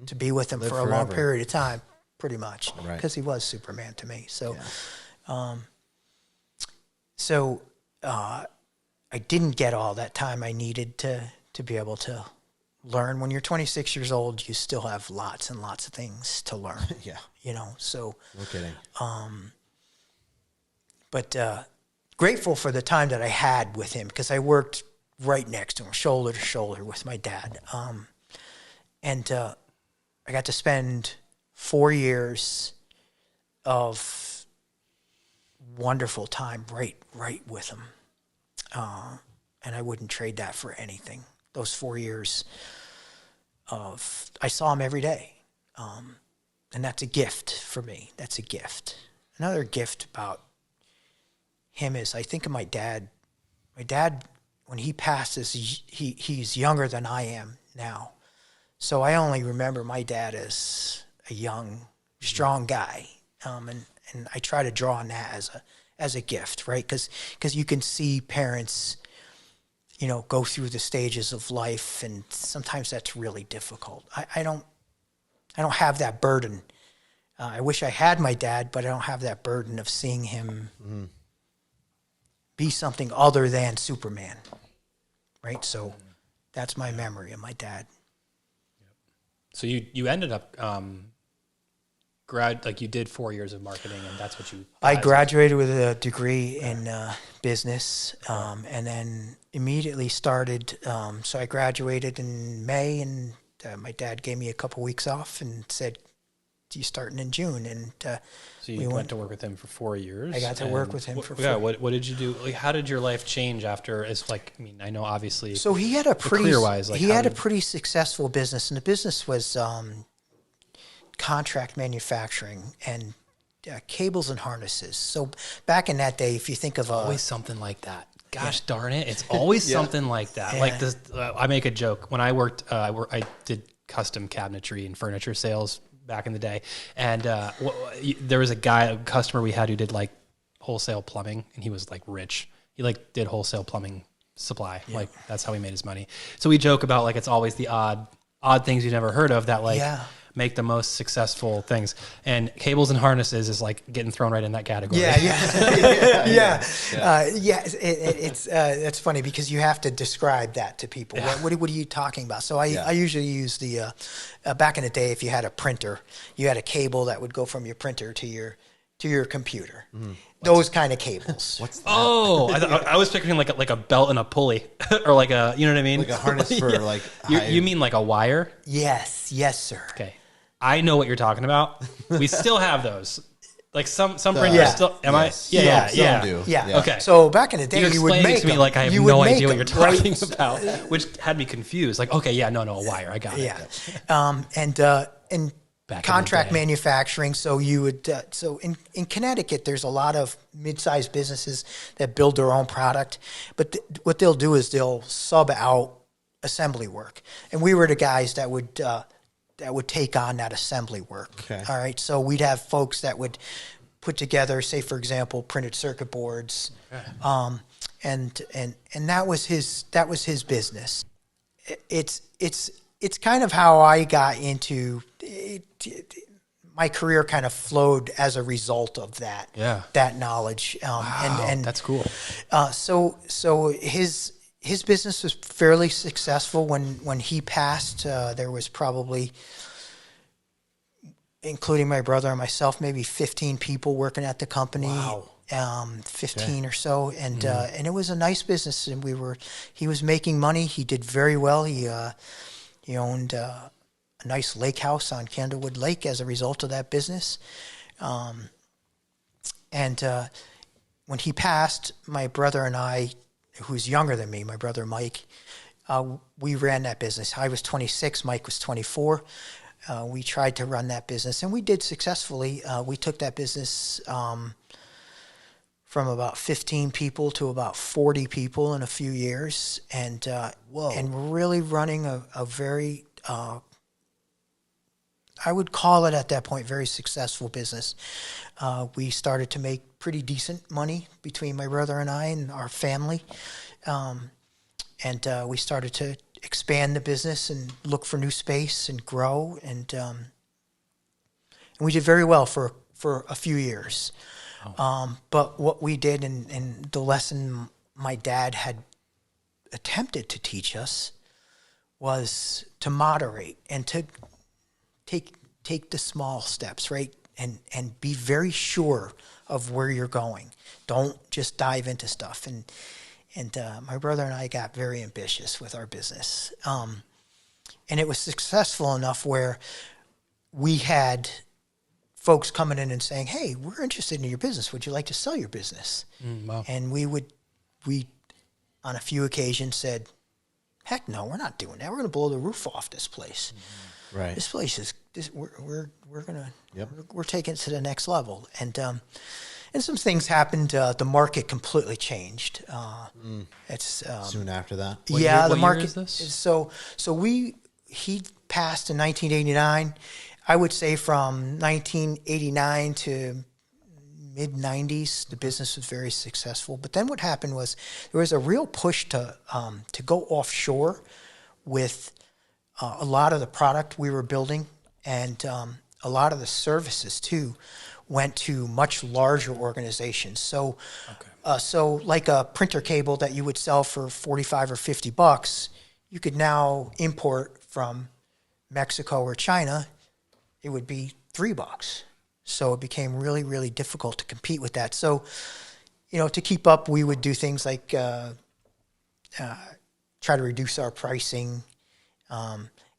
to be with him Live for a long forever. period of time, pretty much, Right. because he was Superman to me. So, Yeah. I didn't get all that time I needed to be able to learn. When you're 26 years old, you still have lots and lots of things to learn. Yeah. So. No kidding. But grateful for the time that I had with him because I worked right next to him, shoulder to shoulder with my dad. And I got to spend 4 years of wonderful time right with him. And I wouldn't trade that for anything. Those 4 years I saw him every day. And that's a gift for me. That's a gift. another gift about him is I think of my dad. My dad, when he passes, he's younger than I am now. So I only remember my dad as a young, strong guy. And I try to draw on that as a gift, right? Because you can see parents, you know, go through the stages of life, and sometimes that's really difficult. I don't have that burden. I wish I had my dad, but I don't have that burden of seeing him be something other than Superman, right? So that's my memory of my dad. So you ended up you did 4 years of marketing, and that's what you. I graduated with a degree in business, and then immediately started. So I graduated in May, and my dad gave me a couple weeks off and said, "You starting in June?" And so you went to work with him for 4 years. I got to work with him for 4 years. Yeah. What did you do? Like, how did your life change after? It's like, I mean, I know obviously. So he had a pretty career-wise, like, he had a pretty successful business, and the business was contract manufacturing and cables and harnesses. So back in that day, if you think of always something like that. Gosh darn it, it's always something like that. Yeah. Like this, I make a joke when I worked. I did custom cabinetry and furniture sales back in the day, and there was a customer we had who did like wholesale plumbing, and he was like rich. He like did wholesale plumbing supply. Yeah. Like that's how he made his money. So we joke about like it's always the odd things you've never heard of that like. Yeah. Make the most successful things, and cables and harnesses is like getting thrown right in that category. It's funny because you have to describe that to people. Yeah. What are you talking about? So I usually use the back in the day, if you had a printer, you had a cable that would go from your printer to your computer. Mm. Those kind of cables. What's that? Oh, I was picturing like a belt and a pulley, or like a, you know what I mean? Like a harness for like. You mean like a wire? Yes, sir. Okay. I know what you're talking about. We still have those. Like some printers still. Am yes. I? Yeah. Some do. Yeah. Okay. So back in the day, you would make to me like I have no idea what you're talking about, which had me confused. Like, okay, no, a wire. I got it. Yeah. And contract manufacturing. So you would. So in Connecticut, there's a lot of mid-sized businesses that build their own product, but what they'll do is they'll sub out assembly work, and we were the guys that would take on that assembly work. Okay. All right. So we'd have folks that would put together, say, for example, printed circuit boards. Okay. And that was his business. It's kind of how I got into my career. Kind of flowed as a result of that. Yeah. That knowledge. Wow, and that's cool. So his business was fairly successful. When he passed, there was probably, including my brother and myself, maybe 15 people working at the company. Wow. 15 or so, and it was a nice business, and he was making money. He did very well. He owned a nice lake house on Candlewood Lake as a result of that business. And when he passed, my brother and I, who's younger than me, my brother Mike, we ran that business. I was 26, Mike was 24. We tried to run that business, and we did successfully. We took that business from about 15 people to about 40 people in a few years, and really running a very, I would call it at that point, very successful business. We started to make pretty decent money between my brother and I and our family. And we started to expand the business and look for new space and grow. And we did very well for a few years. Oh. But what we did, and the lesson my dad had attempted to teach us, was to moderate and to take the small steps, right? And be very sure of where you're going. Don't just dive into stuff. And my brother and I got very ambitious with our business. And it was successful enough where we had folks coming in and saying, "Hey, we're interested in your business. Would you like to sell your business?" Wow. And we on a few occasions said, "Heck no, we're not doing that. We're going to blow the roof off this place. Mm-hmm. Right. This place we're gonna Yep. we're taking it to the next level, and some things happened. The market completely changed. It's Soon after that. What yeah, year- the what year market. is this? So he passed in 1989. I would say from 1989 to mid 90s, the business was very successful. But then what happened was there was a real push to go offshore with a lot of the product we were building, and a lot of the services too went to much larger organizations. So, so like a printer cable that you would sell for $45 or $50, you could now import from Mexico or China. It would be $3. So it became really, really difficult to compete with that. So, to keep up, we would do things like try to reduce our pricing,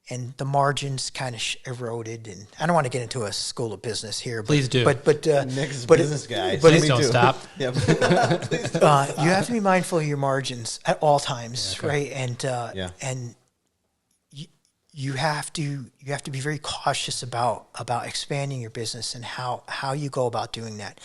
and the margins kind of eroded. And I don't want to get into a school of business here. But, Please do. But Nick's a business guy. But Please don't stop. Yep. you have to be mindful of your margins at all times, right? And and you have to be very cautious about expanding your business and how you go about doing that.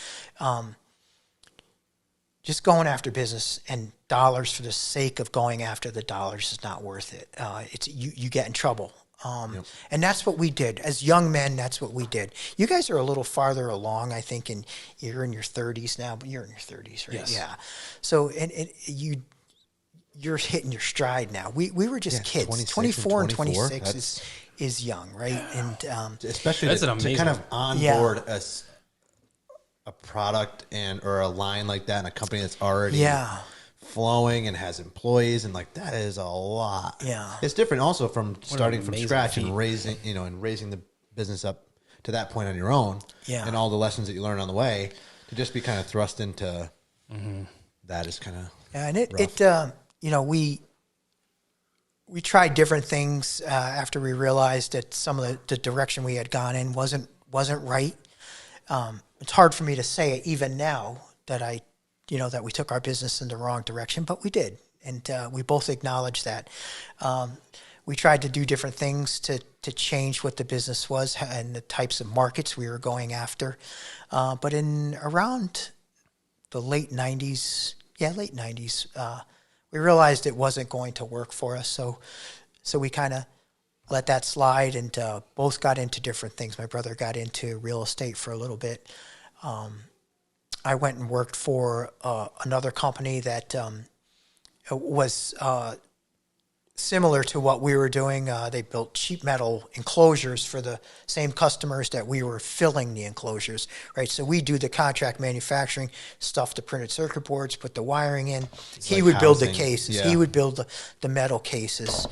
Just going after business and dollars for the sake of going after the dollars is not worth it. It's you get in trouble. And that's what we did as young men. That's what we did. You guys are a little farther along, I think, and you're in your 30s now. But you're in your 30s, right? Yes. Yeah. So and you're hitting your stride now. We were just kids. 24 and 26 is young, right? And especially That's to amazing. kind of onboard a product or a line like that in a company that's already flowing and has employees, and like that is a lot. Yeah. It's different also from starting from amazing scratch feat. and raising the business up to that point on your own. Yeah. And all the lessons that you learn on the way, to just be kind of thrust into that is kind of and we tried different things after we realized that some of the direction we had gone in wasn't right. It's hard for me to say it even now that that we took our business in the wrong direction, but we did, and we both acknowledge that. We tried to do different things to change what the business was and the types of markets we were going after, but in around the late 90s, we realized it wasn't going to work for us, so we kind of let that slide, and both got into different things. My brother got into real estate for a little bit. I went and worked for another company that was similar to what we were doing. They built sheet metal enclosures for the same customers that we were filling the enclosures, right? So we do the contract manufacturing, stuff the printed circuit boards, put the wiring in. He would build the cases. Yeah. He would build the metal cases.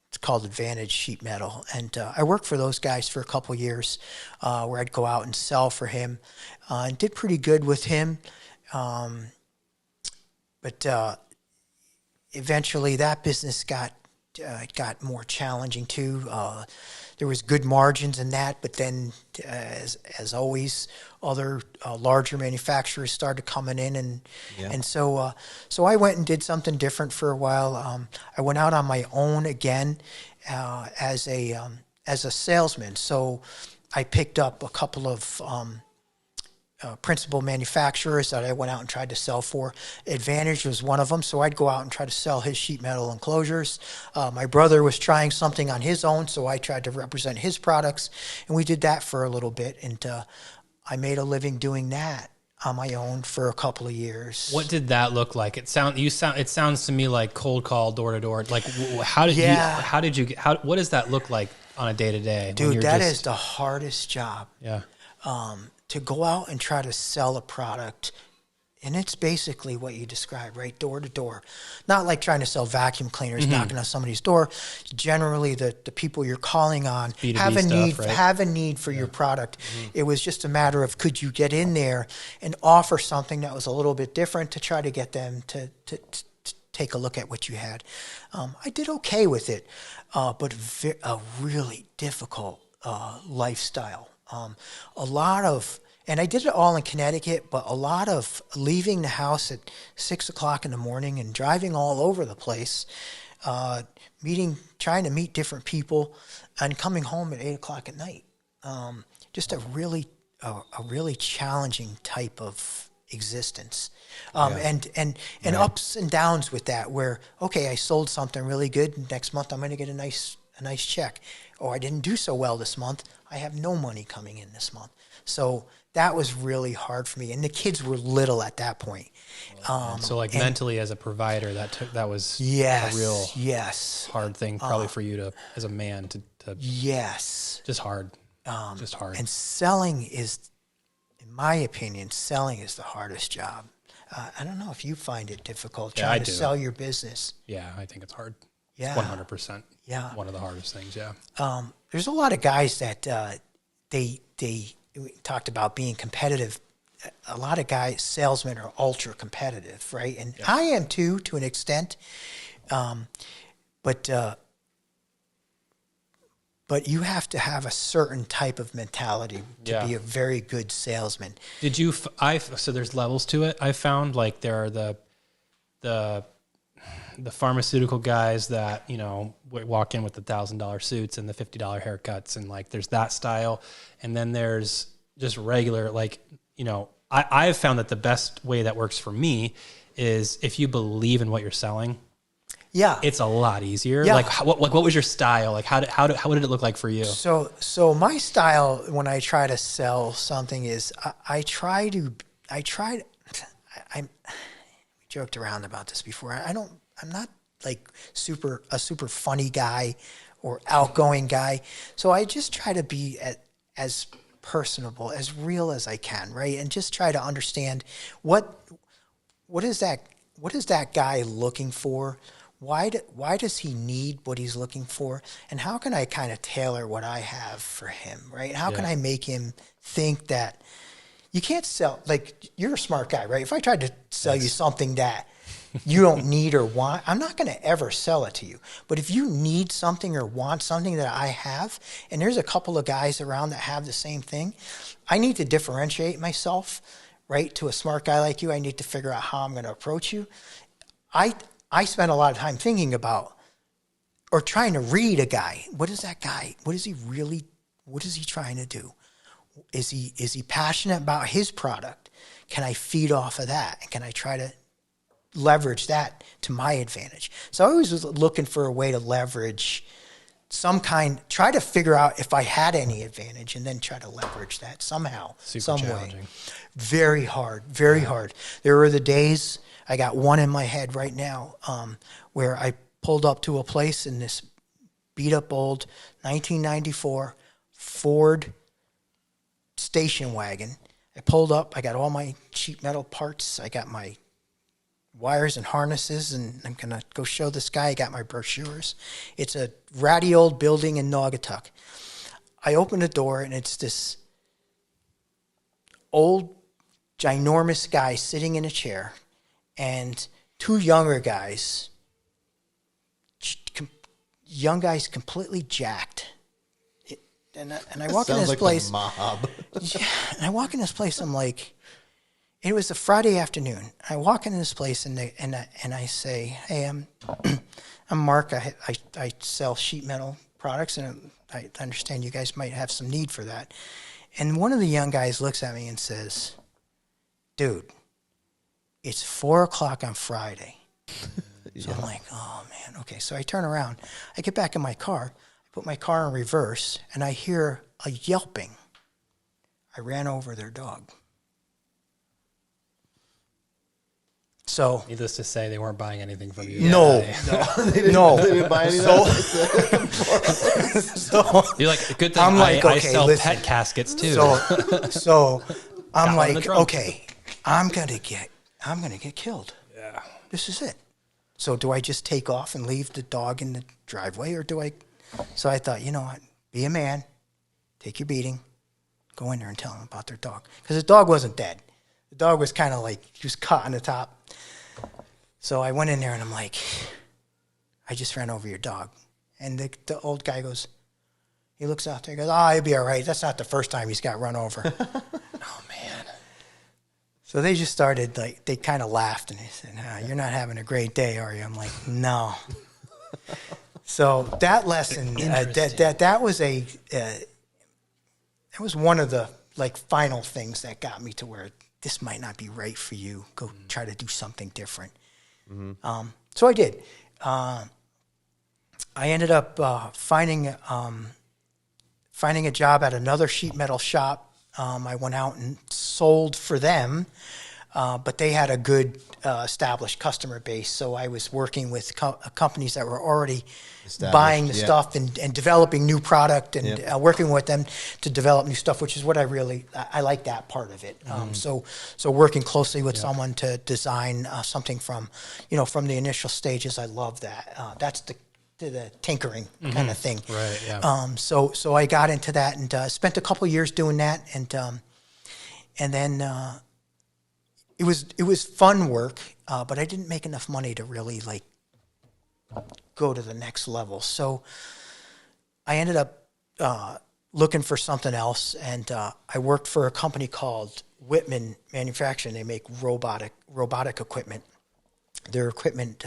It's called Advantage Sheet Metal. And I worked for those guys for a couple years where I'd go out and sell for him, and did pretty good with him. But eventually that business got more challenging too. There was good margins in that, but then as always, other larger manufacturers started coming in, and so I went and did something different for a while. I went out on my own again as a salesman. So I picked up a couple of principal manufacturers that I went out and tried to sell for. Advantage was one of them, so I'd go out and try to sell his sheet metal enclosures. My brother was trying something on his own, so I tried to represent his products, and we did that for a little bit, and I made a living doing that on my own for a couple of years. What did that look like? It sounds to me like cold call, door to door. Like what does that look like on a day to day? Dude, that is the hardest job. Yeah. To go out and try to sell a product, and it's basically what you described, right? Door to door. Not like trying to sell vacuum cleaners, knocking on somebody's door. Generally, the people you're calling on have a need for your product. It was just a matter of, could you get in there and offer something that was a little bit different to try to get them to take a look at what you had. I did okay with it, but a really difficult lifestyle. And I did it all in Connecticut, but a lot of leaving the house at 6 o'clock in the morning and driving all over the place. trying to meet different people, and coming home at 8 o'clock at night. Just a really challenging type of existence. And ups and downs with that, where, okay, I sold something really good. Next month I'm going to get a nice check. Or I didn't do so well this month. I have no money coming in this month. So that was really hard for me. And the kids were little at that point. So like mentally as a provider, that was a real hard thing probably for you to, as a man to just hard. And selling is, in my opinion, the hardest job. I don't know if you find it difficult trying to sell your business. Yeah, I think it's hard. Yeah. 100%. Yeah. One of the hardest things, yeah. There's a lot of guys that we talked about being competitive. A lot of guys, salesmen, are ultra competitive, right? And I am too, to an extent. But you have to have a certain type of mentality to be a very good salesman. Did you? So there's levels to it. I found like there are the pharmaceutical guys that, you know, walk in with the $1,000 suits and the $50 haircuts, and like there's that style, and then there's just regular, like, you know, I've found that the best way that works for me is if you believe in what you're selling. Yeah, it's a lot easier. Yeah. What was your style? Like how did it look like for you? So my style when I try to sell something is I joked around about this before. I'm not like a super funny guy or outgoing guy. So I just try to be as personable, as real as I can, right? And just try to understand what is that guy looking for? Why does he need what he's looking for? And how can I kind of tailor what I have for him, right? How can I make him think that you can't sell, like, you're a smart guy, right? If I tried to sell you something that you don't need or want, I'm not going to ever sell it to you. But if you need something or want something that I have, and there's a couple of guys around that have the same thing, I need to differentiate myself, right? To a smart guy like you, I need to figure out how I'm going to approach you. I spend a lot of time thinking about or trying to read a guy. What is that guy? What is he trying to do? Is he passionate about his product? Can I feed off of that? And can I try to leverage that to my advantage? So I always was looking for a way to leverage try to figure out if I had any advantage and then try to leverage that somehow, some way. Very hard, very hard. There were the days, I got one in my head right now, where I pulled up to a place in this beat up old 1994 Ford station wagon. I pulled up, I got all my sheet metal parts, I got my wires and harnesses, and I'm going to go show this guy. I got my brochures. It's a ratty old building in Naugatuck. I open the door, and it's this old, ginormous guy sitting in a chair, and two younger guys, completely jacked. And I walk in this place. Mob. Yeah, and I walk in this place. I'm like, it was a Friday afternoon. I walk into this place and I say, "Hey, I'm Mark. I sell sheet metal products, and I understand you guys might have some need for that." And one of the young guys looks at me and says, "Dude, it's 4:00 on Friday." So I'm like, "Oh man, okay." So I turn around. I get back in my car. I put my car in reverse, and I hear a yelping. I ran over their dog. So, needless to say, they weren't buying anything from you. No. They didn't buy anything. So you're like, good thing I sell pet caskets too. So I'm like, okay, I'm gonna get killed. Yeah. This is it. So do I just take off and leave the dog in the driveway, or do I? So I thought, you know what? Be a man, take your beating, go in there and tell them about their dog, because the dog wasn't dead. The dog was kind of like, he was cut on the top. So I went in there and I'm like, I just ran over your dog. And the old guy goes, he looks out there, he goes, he'll be all right. That's not the first time he's got run over. Oh, man. So they just started, like, they kind of laughed and they said, you're not having a great day, are you? I'm like, no. So that lesson, that was one of the like final things that got me to where this might not be right for you. Go try to do something different. So I did. I ended up finding a job at another sheet metal shop. I went out and sold for them, but they had a good established customer base. So I was working with companies that were already buying the stuff and developing new product and working with them to develop new stuff, which is what I like that part of it. So working closely with someone to design something from the initial stages, I love that. That's the tinkering kind of thing. Right. Yeah. So I got into that and spent a couple of years doing that, and then it was fun work, but I didn't make enough money to really like go to the next level. So I ended up looking for something else, and I worked for a company called Whitman Manufacturing. They make robotic equipment. Their equipment,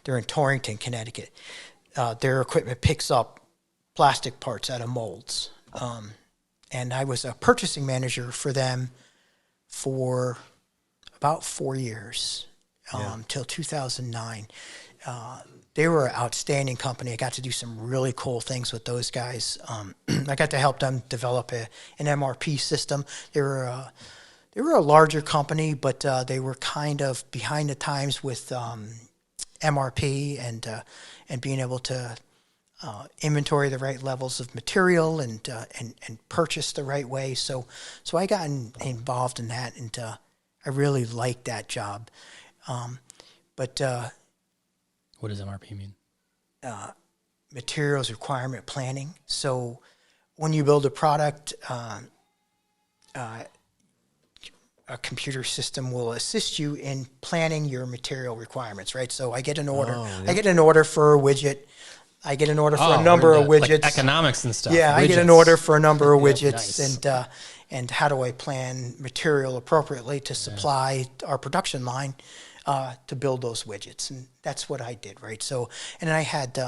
they're in Torrington, Connecticut. Their equipment picks up plastic parts out of molds. And I was a purchasing manager for them for about 4 years, till 2009. They were an outstanding company. I got to do some really cool things with those guys. I got to help them develop an MRP system. They were a larger company, but they were kind of behind the times with MRP and being able to inventory the right levels of material and purchase the right way. So I got involved in that, and I really liked that job. But what does MRP mean? Materials requirement planning. So when you build a product, a computer system will assist you in planning your material requirements, right? So I get an order. I get an order for a widget. I get an order for a number of widgets. Like economics and stuff. Yeah, widgets. I get an order for a number of widgets, Nice. And how do I plan material appropriately to supply our production line to build those widgets? And that's what I did, right? So, and I had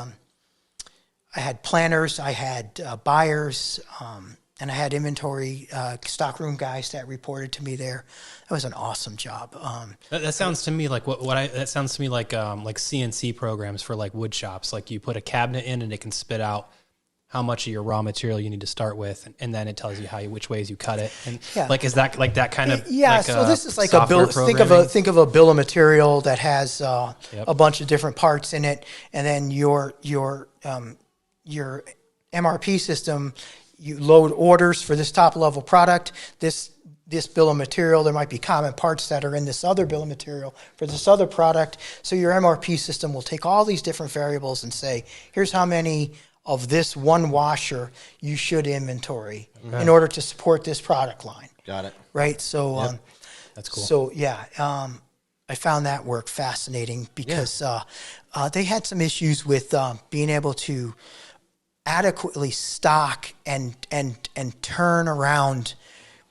planners, I had buyers, and I had inventory stockroom guys that reported to me there. That was an awesome job. That sounds to me like that sounds to me like CNC programs for like wood shops. Like you put a cabinet in and it can spit out how much of your raw material you need to start with, and then it tells you which ways you cut it. And like, is that like that kind of so this is like a bill. Think of a bill of material that has a bunch of different parts in it, and then your MRP system. You load orders for this top level product, this bill of material. There might be common parts that are in this other bill of material for this other product. So your MRP system will take all these different variables and say, here's how many of this one washer you should inventory in order to support this product line. Got it. Right? So that's cool. So I found that work fascinating because they had some issues with being able to adequately stock and turn around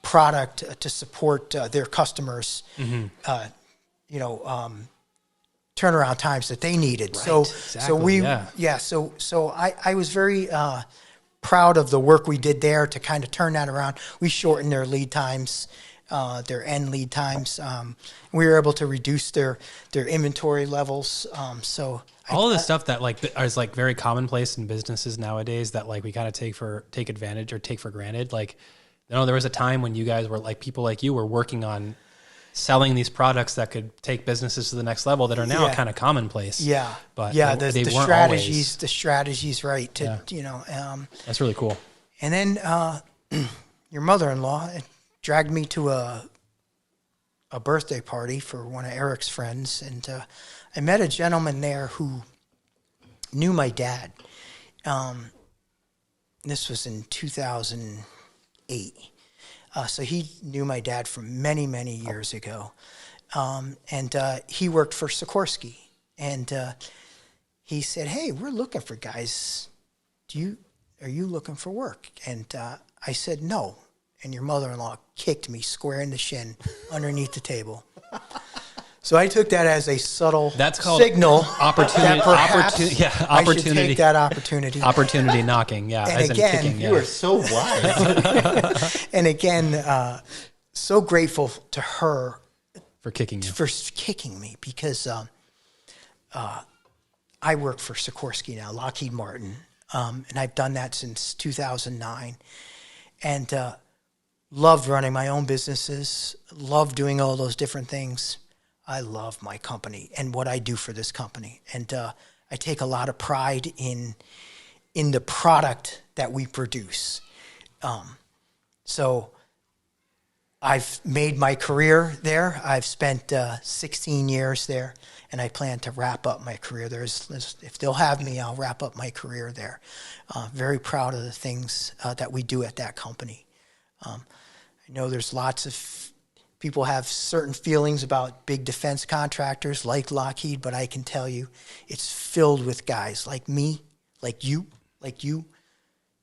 product to support their customers, turnaround times that they needed. Right, So I was very proud of the work we did there to kind of turn that around. We shortened their lead times, their end lead times. We were able to reduce their inventory levels. All of the stuff that like is like very commonplace in businesses nowadays that like we kind of take advantage or take for granted. Like, there was a time when you guys were like, people like you were working on selling these products that could take businesses to the next level that are now kind of commonplace. Yeah. But the weren't strategies, always. the strategies, right. That's really cool. And then your mother-in-law dragged me to a birthday party for one of Eric's friends, and I met a gentleman there who knew my dad. This was in 2008. So he knew my dad from many, many years ago. And he worked for Sikorsky. And he said, hey, we're looking for guys. Are you looking for work? And I said, no. And your mother-in-law kicked me square in the shin underneath the table. So I took that as a subtle That's called signal opportunity. that perhaps Opportunity. I should take that opportunity. Opportunity knocking. Yeah. And again, kicking, You are so wise. And again, so grateful to her for kicking you. for kicking me because I work for Sikorsky now, Lockheed Martin, and I've done that since 2009, and loved running my own businesses, loved doing all those different things. I love my company and what I do for this company, and I take a lot of pride in the product that we produce. So I've made my career there. I've spent 16 years there, and I plan to wrap up my career there. If they'll have me, I'll wrap up my career there. Very proud of the things that we do at that company. I know there's lots of people have certain feelings about big defense contractors like Lockheed, but I can tell you it's filled with guys like me, like you,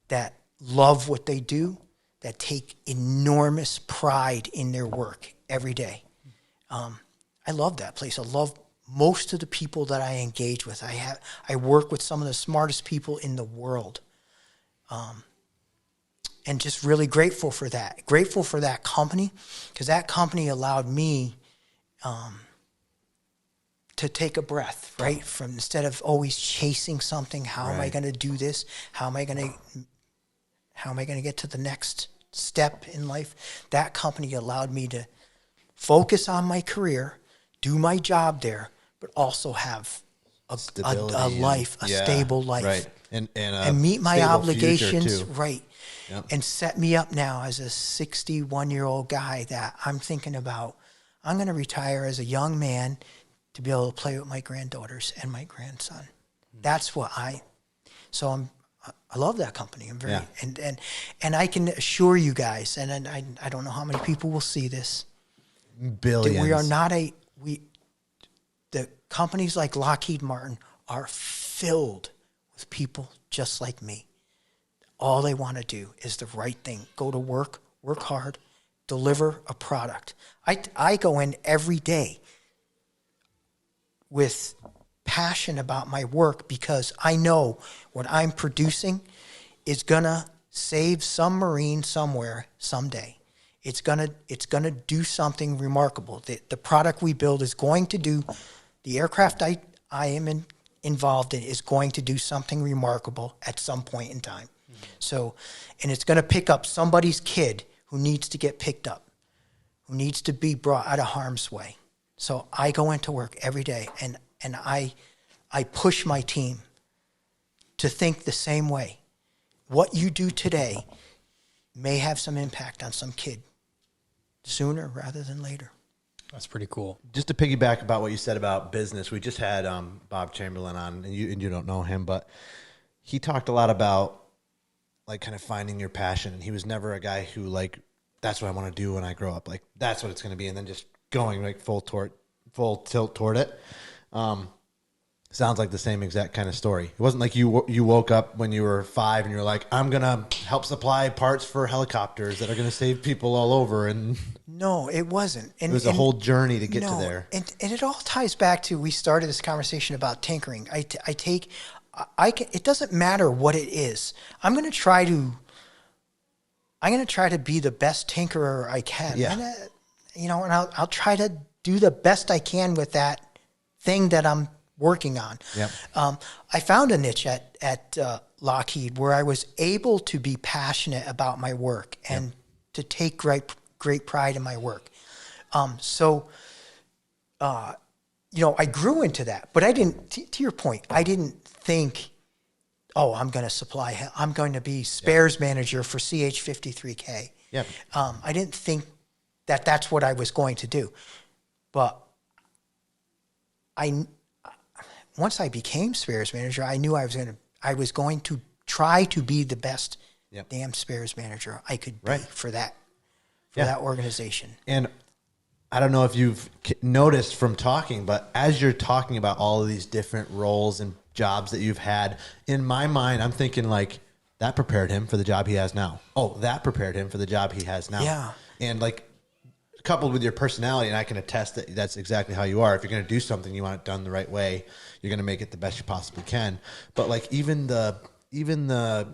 that love what they do, that take enormous pride in their work every day. I love that place. I love most of the people that I engage with. I work with some of the smartest people in the world. And just really grateful for that. Grateful for that company, because that company allowed me to take a breath, right? From instead of always chasing something, how am I going to do this? How am I going to get to the next step in life? That company allowed me to focus on my career, do my job there, but also have a life, a stable life, right? And meet my obligations, right? Yep. And set me up now as a 61-year-old guy that I'm thinking about. I'm going to retire as a young man to be able to play with my granddaughters and my grandson. That's what I love that company. I'm very and I can assure you guys, and I don't know how many people will see this. Billions. We are not the companies like Lockheed Martin are filled with people just like me. All they want to do is the right thing. Go to work hard, deliver a product. I go in every day with passion about my work because I know what I'm producing is going to save some Marine somewhere someday. It's gonna do something remarkable. The product we build is going to do, the aircraft I am involved in is going to do something remarkable at some point in time. So, and it's going to pick up somebody's kid who needs to get picked up, who needs to be brought out of harm's way. So I go into work every day and I push my team to think the same way. What you do today may have some impact on some kid sooner rather than later. That's pretty cool. Just to piggyback about what you said about business, we just had Bob Chamberlain on, and you don't know him, but he talked a lot about like kind of finding your passion. And he was never a guy who like, that's what I want to do when I grow up. Like that's what it's going to be. And then just going like full tilt toward it. Sounds like the same exact kind of story. It wasn't like you woke up when you were 5 and you're like, I'm going to help supply parts for helicopters that are going to save people all over. And no, it wasn't. And, it was a whole journey to get to there. And it all ties back to, we started this conversation about tinkering. It doesn't matter what it is. I'm going to try to be the best tinkerer I can. Yeah. And I'll try to do the best I can with that thing that I'm working on. Yep. I found a niche at Lockheed where I was able to be passionate about my work and to take great pride in my work. I grew into that, but I didn't, to your point, I didn't think, I'm going to be spares manager for CH-53K. Yep. I didn't think that that's what I was going to do. But once I became spares manager, I knew I was going to try to be the best damn spares manager I could be for that organization. And I don't know if you've noticed from talking, but as you're talking about all of these different roles and jobs that you've had, in my mind, I'm thinking like that prepared him for the job he has now. Oh, that prepared him for the job he has now. Yeah. And like coupled with your personality, and I can attest that that's exactly how you are. If you're going to do something, you want it done the right way. You're going to make it the best you possibly can. But like even the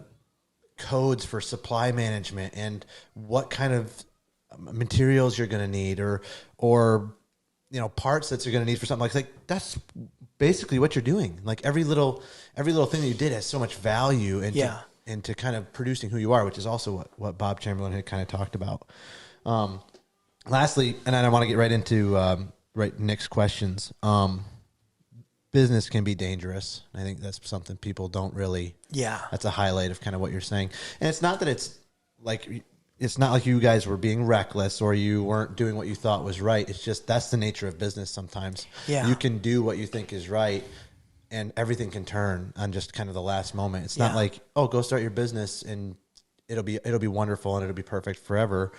codes for supply management and what kind of materials you're going to need, or parts that you're going to need for something like that's basically what you're doing. Like every little thing that you did has so much value into kind of producing who you are, which is also what Bob Chamberlain had kind of talked about. Lastly, and I want to get right into Nick's questions. Business can be dangerous. I think that's something people don't really. Yeah, that's a highlight of kind of what you're saying. And it's not that it's not like you guys were being reckless or you weren't doing what you thought was right. It's just that's the nature of business. Sometimes you can do what you think is right, and everything can turn on just kind of the last moment. It's not like, oh, go start your business and it'll be wonderful and it'll be perfect forever.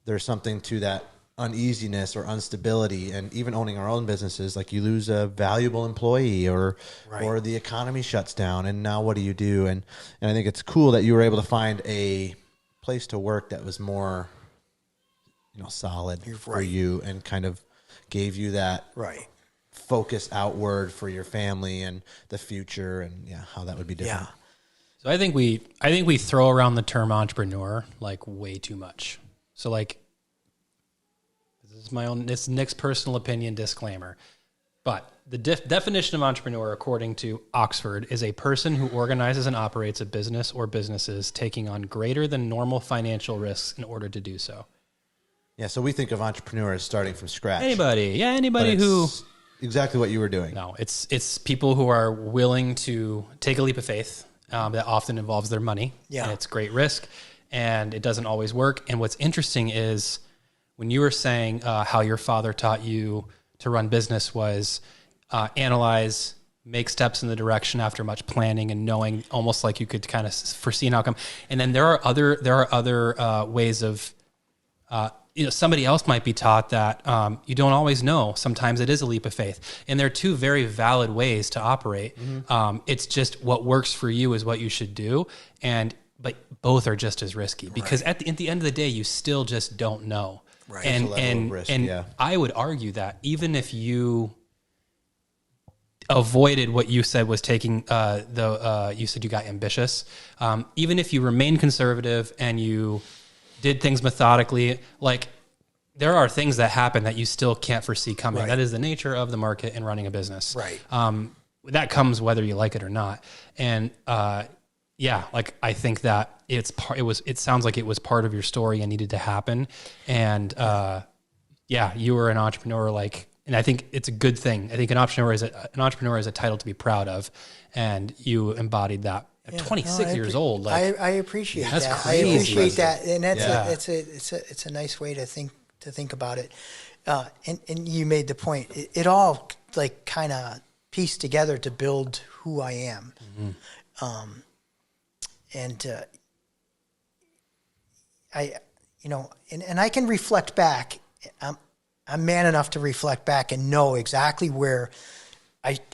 There's something to that uneasiness or instability, and even owning our own businesses, like you lose a valuable employee or the economy shuts down, and now what do you do? And I think it's cool that you were able to find a place to work that was more solid for you and kind of gave you that focus outward for your family and the future, and how that would be different. So I think we throw around the term entrepreneur like way too much. So like, this is Nick's personal opinion, disclaimer. But the definition of entrepreneur, according to Oxford, is a person who organizes and operates a business or businesses taking on greater than normal financial risks in order to do so. Yeah, so we think of entrepreneur as starting from scratch. Anybody who... Exactly what you were doing. No, it's people who are willing to take a leap of faith that often involves their money. Yeah. And it's great risk, and it doesn't always work. And what's interesting is when you were saying how your father taught you to run business was analyze, make steps in the direction after much planning and knowing, almost like you could kind of foresee an outcome. And then there are other ways of, somebody else might be taught that you don't always know. Sometimes it is a leap of faith. And there are two very valid ways to operate. Mm-hmm. It's just what works for you is what you should do. But both are just as risky because at the end of the day, you still just don't know. Right. And I would argue that even if you avoided what you said was taking you said you got ambitious, even if you remain conservative and you did things methodically, like there are things that happen that you still can't foresee coming. Right. That is the nature of the market and running a business. Right. That comes whether you like it or not. And like I think that it sounds like it was part of your story and needed to happen. And you were an entrepreneur, and I think it's a good thing. I think an entrepreneur is a title to be proud of, and you embodied that at 26 years old. I appreciate that. Crazy. I appreciate that, and it's a nice way to think about it. And you made the point. It all kind of pieced together to build who I am. Mm-hmm. I can reflect back. I'm man enough to reflect back and know exactly where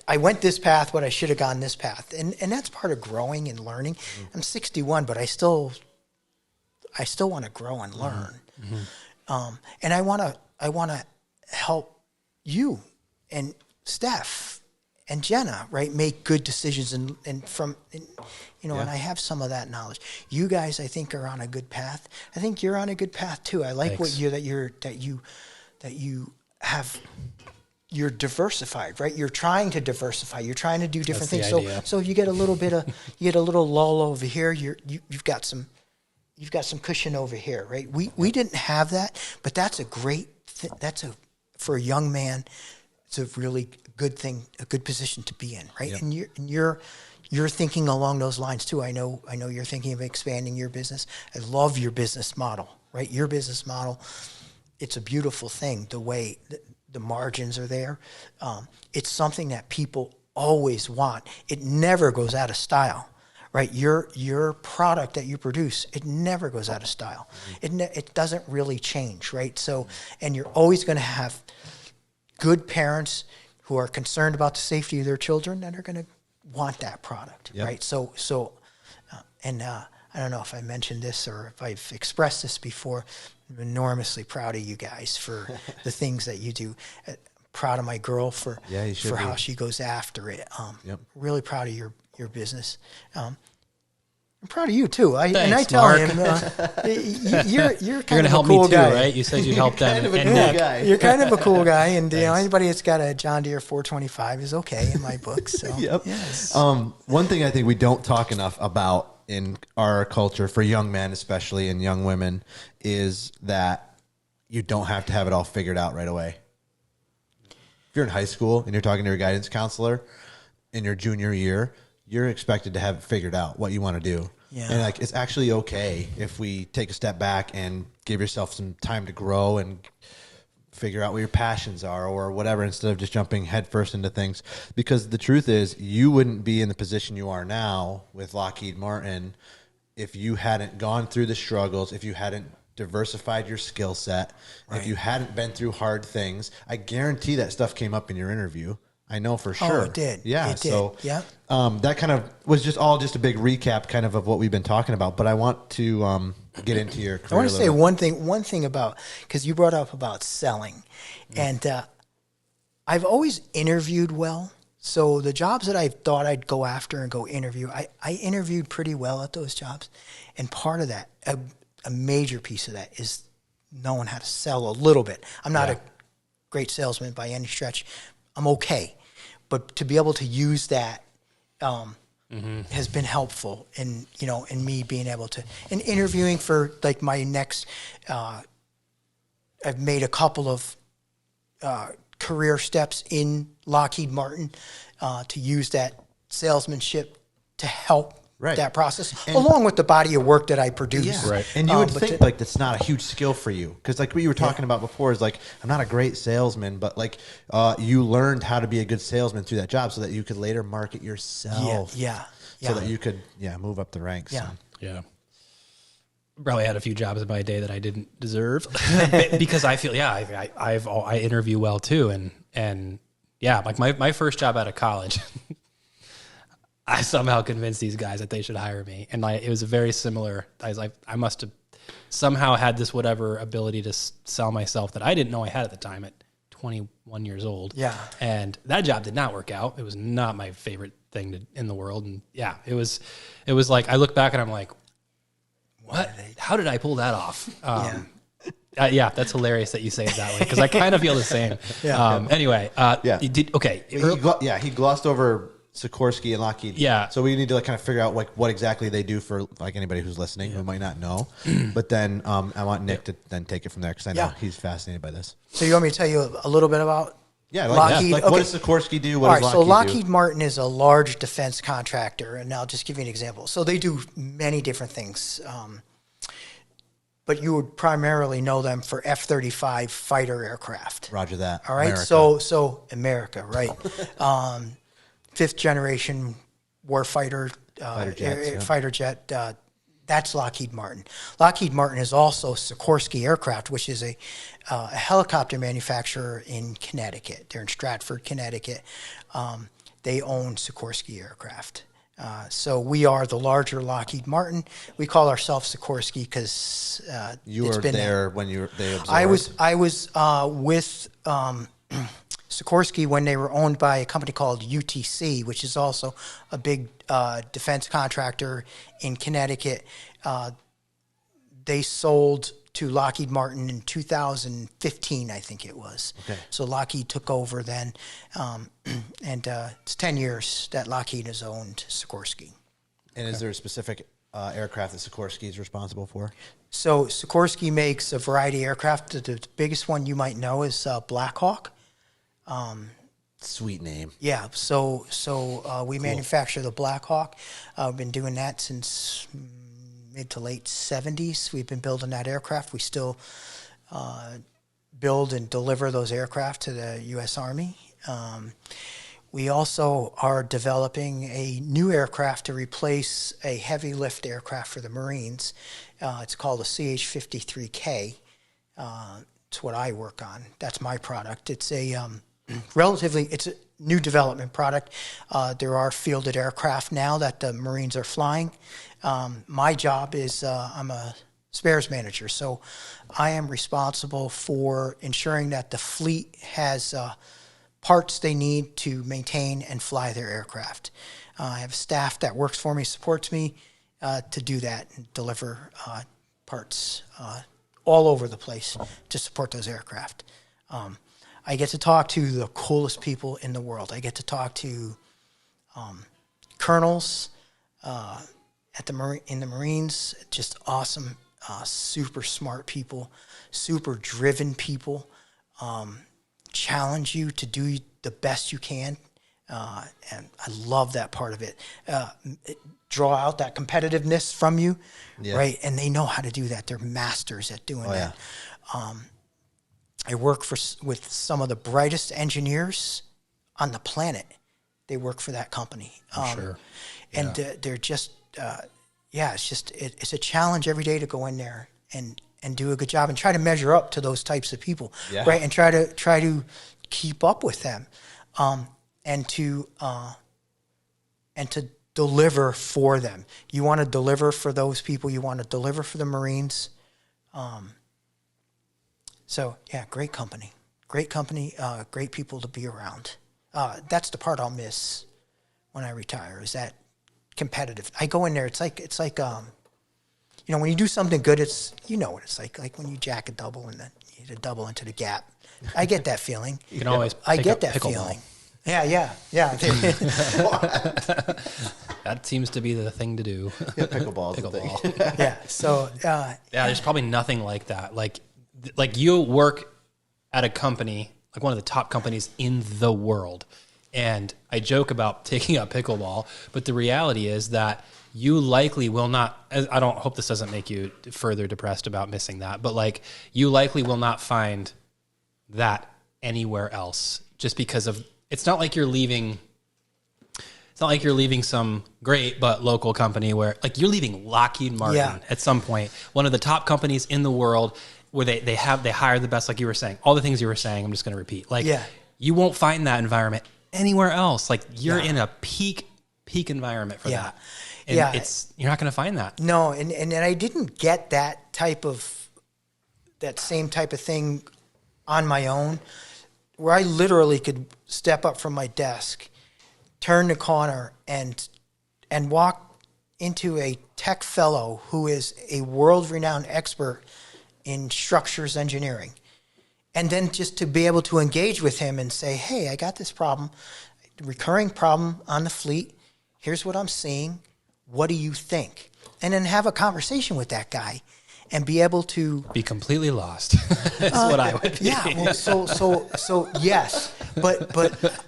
I went this path, what I should have gone this path. And that's part of growing and learning. Mm-hmm. I'm 61, but I still want to grow and learn. Mm-hmm. And I want to help you and Steph and Jenna, make good decisions and I have some of that knowledge. You guys, I think, are on a good path. I think you're on a good path too. I like you're diversified, right? You're trying to diversify. You're trying to do different things. So you get a little lull over here. You've got some cushion over here, right? We didn't have that, but that's a great thing. For a young man, it's a really good thing, a good position to be in, right? Yep. And you're thinking along those lines too. I know you're thinking of expanding your business. I love your business model, right? Your business model, it's a beautiful thing. The way the margins are there, it's something that people always want. It never goes out of style, right? Your product that you produce, it never goes out of style. It doesn't really change, right? So, and you're always going to have good parents who are concerned about the safety of their children that are going to want that product, yep. Right? So, I don't know if I mentioned this or if I've expressed this before. I'm enormously proud of you guys for the things that you do. Proud of my girl for how she goes after it. Really proud of your business. I'm proud of you too. I tell Mark. him you're kind You're of help a cool me too, guy, right? You said you'd help them. You're kind of a cool guy, and anybody that's got a John Deere 425 is okay in my book. So yes. One thing I think we don't talk enough about in our culture, for young men especially and young women, is that you don't have to have it all figured out right away. If you're in high school and you're talking to your guidance counselor in your junior year, you're expected to have it figured out what you want to do. Yeah. And like, it's actually okay if we take a step back and give yourself some time to grow and figure out what your passions are or whatever, instead of just jumping headfirst into things. Because the truth is, you wouldn't be in the position you are now with Lockheed Martin if you hadn't gone through the struggles, if you hadn't diversified your skill set, if you hadn't been through hard things. I guarantee that stuff came up in your interview. I know for sure. Oh, it did. Yeah. It did. So that kind of was just a big recap kind of what we've been talking about. But I want to get into your career. I want to say one thing about, because you brought up about selling. And I've always interviewed well. So the jobs that I thought I'd go after and go interview, I interviewed pretty well at those jobs. And part of that, a major piece of that, is knowing how to sell a little bit. I'm not a great salesman by any stretch. I'm okay. But to be able to use that has been helpful in me being able to, in interviewing for like my next, I've made a couple of career steps in Lockheed Martin to use that salesmanship to help that process, along with the body of work that I produce. Yeah. Right. And you would think like that's not a huge skill for you, because like what you were talking about before is like, I'm not a great salesman, but like you learned how to be a good salesman through that job so that you could later market yourself. So that you could move up the ranks. Yeah. Probably had a few jobs in my day that I didn't deserve because I feel I interview well too, and like my first job out of college. I somehow convinced these guys that they should hire me. And it was a very similar, I must have somehow had this whatever ability to sell myself that I didn't know I had at the time at 21 years old. Yeah. And that job did not work out. It was not my favorite thing in the world. And it was like, I look back and I'm like, what? How did I pull that off? That's hilarious that you say it that way, because I kind of feel the same. Anyway, you did, okay. He glossed over Sikorsky and Lockheed. Yeah. So we need to kind of figure out what exactly they do for like anybody who's listening who might not know. But then I want Nick to then take it from there, because I know he's fascinated by this. So you want me to tell you a little bit about Lockheed? What does Sikorsky do? What does Lockheed so Lockheed Martin is a large defense contractor, and I'll just give you an example. So they do many different things. But you would primarily know them for F-35 fighter aircraft. Roger that. All right. America. So America, right? Fifth generation warfighter fighter jet. That's Lockheed Martin. Lockheed Martin is also Sikorsky Aircraft, which is a helicopter manufacturer in Connecticut. They're in Stratford, Connecticut. They own Sikorsky Aircraft. So we are the larger Lockheed Martin. We call ourselves Sikorsky because you were there when they absorbed. I was with Sikorsky when they were owned by a company called UTC, which is also a big defense contractor in Connecticut. They sold to Lockheed Martin in 2015, I think it was. Okay. So Lockheed took over then, and it's 10 years that Lockheed has owned Sikorsky. And is there a specific aircraft that Sikorsky is responsible for? So Sikorsky makes a variety of aircraft. The biggest one you might know is Black Hawk. Sweet name. Yeah. So we manufacture the Black Hawk. We've been doing that since mid to late 70s. We've been building that aircraft. We still build and deliver those aircraft to the U.S. Army. We also are developing a new aircraft to replace a heavy lift aircraft for the Marines. It's called a CH-53K. It's what I work on. That's my product. It's a it's a new development product. There are fielded aircraft now that the Marines are flying. My job is I'm a spares manager. So I am responsible for ensuring that the fleet has parts they need to maintain and fly their aircraft. I have staff that works for me, supports me to do that and deliver parts all over the place to support those aircraft. I get to talk to the coolest people in the world. I get to talk to colonels in the Marines, just awesome, super smart people, super driven people, challenge you to do the best you can. And I love that part of it. Draw out that competitiveness from you, right? And they know how to do that. They're masters at doing that. Yeah. I work with some of the brightest engineers on the planet. They work for that company. Sure. And they're just, it's a challenge every day to go in there and do a good job and try to measure up to those types of people, right? And try to keep up with them, and to deliver for them. You want to deliver for those people. You want to deliver for the Marines. So yeah, great company, great people to be around. That's the part I'll miss when I retire, is that competitive. I go in there, it's like when you do something good, it's, what it's like when you jack a double and then you hit a double into the gap. I get that feeling. You can always I get that feeling. Yeah. That seems to be the thing to do. Yeah, pickleball. Yeah. So there's probably nothing like that. Like you work at a company, like one of the top companies in the world. And I joke about taking up pickleball, but the reality is that you likely will not, I don't hope this doesn't make you further depressed about missing that, but like you likely will not find that anywhere else, just because of, it's not like you're leaving some great but local company where, like, you're leaving Lockheed Martin at some point, one of the top companies in the world, where they hire the best, like you were saying, all the things you were saying, I'm just going to repeat. Like, you won't find that environment anywhere else. Like, you're in a peak environment for that. And you're not going to find that. No, and I didn't get that same type of thing on my own, where I literally could step up from my desk, turn the corner, and walk into a tech fellow who is a world-renowned expert in structures engineering. And then just to be able to engage with him and say, hey, I got this problem, recurring problem on the fleet. Here's what I'm seeing. What do you think? And then have a conversation with that guy and be able to be completely lost. That's what I would be. Yeah. Well, so yes, but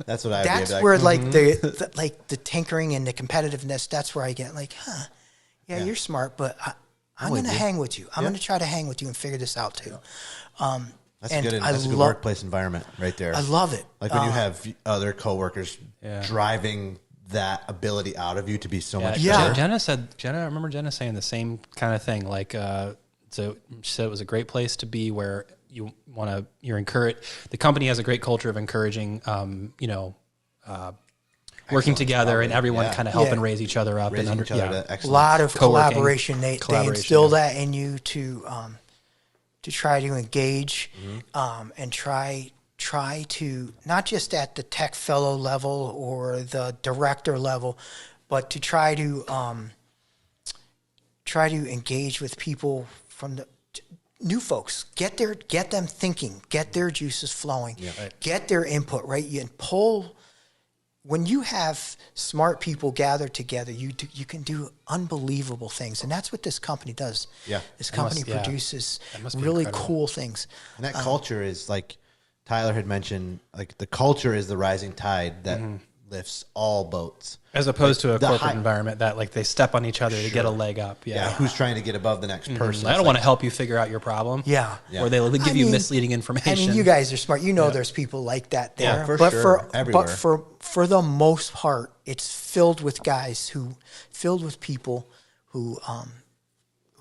that's what I would that's be like. where the tinkering and the competitiveness. That's where I get like, you're smart, but I'm going to hang with you. I'm going to try to hang with you and figure this out too. That's a good workplace environment right there. I love it. Like when you have other coworkers driving that ability out of you to be so much better. I remember Jenna saying the same kind of thing. Like, so she said it was a great place to be, where you're encouraged. The company has a great culture of encouraging, working together and everyone kind of helping raise each other up. Raising each other to excellence. A lot of collaboration. They instill that in you to try to engage and try to, not just at the tech fellow level or the director level, but to try to engage with people from the new folks, get them thinking, get their juices flowing, get their input, right? And pull. When you have smart people gathered together, you can do unbelievable things, and that's what this company does. Yeah, this company produces really cool things. And that culture is, like Tyler had mentioned, like the culture is the rising tide that lifts all boats, as opposed to a corporate environment that, like, they step on each other to get a leg up. Who's trying to get above the next person? I don't want to help you figure out your problem. Or they'll give you misleading information. I mean, you guys are smart. There's people like that there. Yeah, for sure. Everywhere. But for the most part, it's filled with people who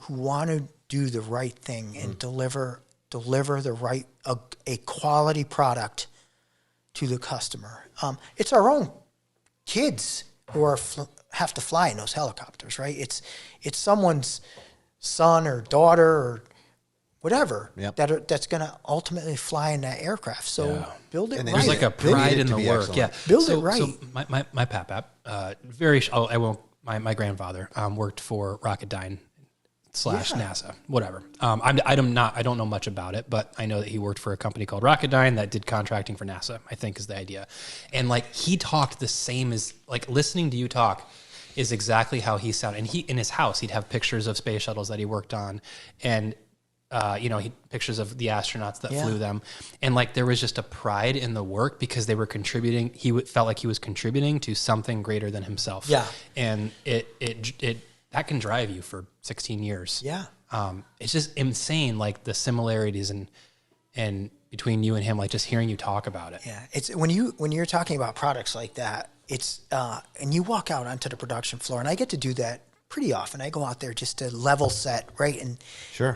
want to do the right thing and deliver the a quality product to the customer. It's our own kids who have to fly in those helicopters, right? It's someone's son or daughter or whatever Yep. that's going to ultimately fly in that aircraft. So build it And right. There's like a pride in the work. excellent. Yeah. Build it right. So my pap, my grandfather worked for Rocketdyne / NASA, whatever. I don't know much about it, but I know that he worked for a company called Rocketdyne that did contracting for NASA, I think is the idea. And like, he talked the same as, like, listening to you talk is exactly how he sounded. And in his house, he'd have pictures of space shuttles that he worked on, and pictures of the astronauts that flew them. And like, there was just a pride in the work because they were contributing. Felt like he was contributing to something greater than himself. Yeah. And it that can drive you for 16 years. Yeah. It's just insane. Like, the similarities and between you and him, like, just hearing you talk about it. Yeah. It's when you're talking about products like that, it's, and you walk out onto the production floor, and I get to do that pretty often. I go out there just to level set, right, and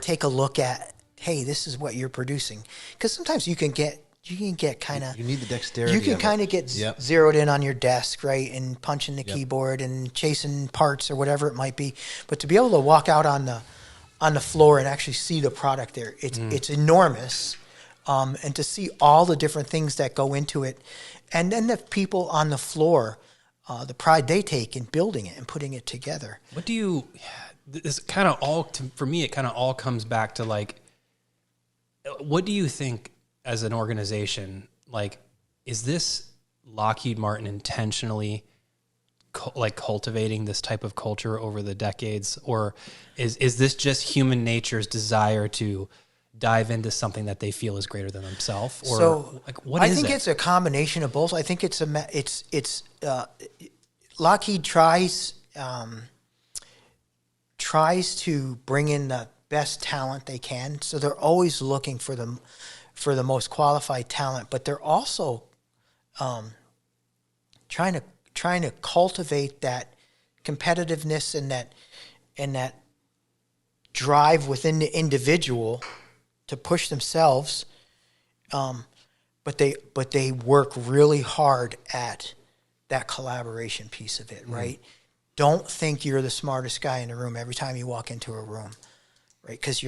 take a look at, hey, this is what you're producing. Because sometimes you can get kind of, you need the dexterity. You can kind of get zeroed in on your desk, right, and punching the keyboard and chasing parts or whatever it might be. But to be able to walk out on the floor and actually see the product there, it's enormous, and to see all the different things that go into it, and then the people on the floor. The pride they take in building it and putting it together. What do you? This kind of all for me. It kind of all comes back to, like, what do you think as an organization? Like, is this Lockheed Martin intentionally cultivating this type of culture over the decades, or is this just human nature's desire to dive into something that they feel is greater than themselves? Or so, like, what is it? I think it's a combination of both. I think it's Lockheed tries to bring in the best talent they can. So they're always looking for the most qualified talent, but they're also trying to cultivate that competitiveness and that drive within the individual to push themselves, but they work really hard at that collaboration piece of it, right? Don't think you're the smartest guy in the room every time you walk into a room, right? Because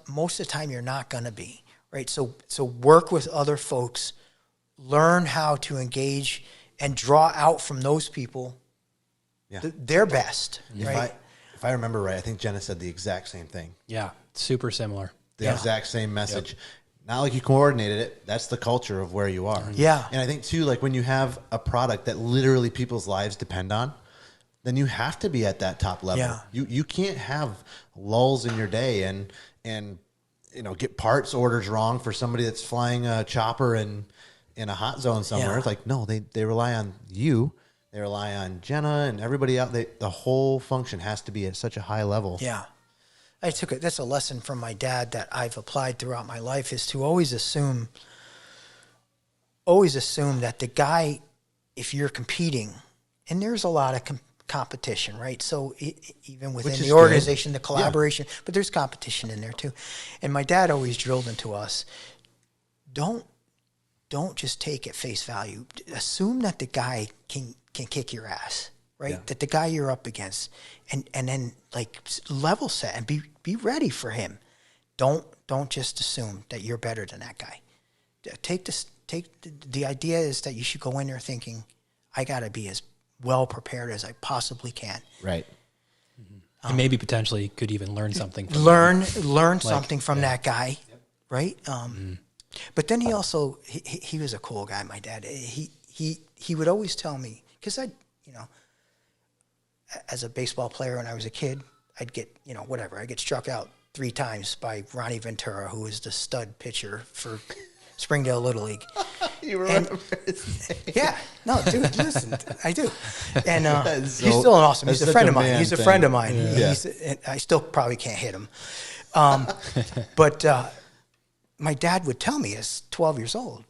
most of the time you're not going to be, right? So work with other folks, learn how to engage, and draw out from those people their best, right? If I remember right, I think Jenna said the exact same thing. Yeah, super similar. The exact same message. Yep. Not like you coordinated it. That's the culture of where you are. Yeah. And I think, too, like, when you have a product that literally people's lives depend on, then you have to be at that top level. Yeah. You can't have lulls in your day and get parts orders wrong for somebody that's flying a chopper in a hot zone somewhere. Yeah. It's like, no, they rely on you. They rely on Jenna and everybody out. The whole function has to be at such a high level. Yeah. That's a lesson from my dad that I've applied throughout my life, is to always assume that the guy, if you're competing, and there's a lot of competition, right? So even within the organization, the collaboration, but there's competition in there too. And my dad always drilled into us, don't just take at face value. Assume that the guy can kick your ass. Right, yeah. That the guy you're up against, and then, like, level set and be ready for him. Don't just assume that you're better than that guy. The idea is that you should go in there thinking, I got to be as well prepared as I possibly can. Right. And maybe potentially could even learn something. Learn something from that guy, right? But then he also he was a cool guy. My dad. He would always tell me, because as a baseball player when I was a kid, I'd get, I'd get struck out 3 times by Ronnie Ventura, who was the stud pitcher for Springdale Little League. You remember his name? Yeah. No, dude, listen, I do. And he's still an awesome, he's a friend of mine. He's a friend of mine. Yeah. I still probably can't hit him. But my dad would tell me as 12 years old,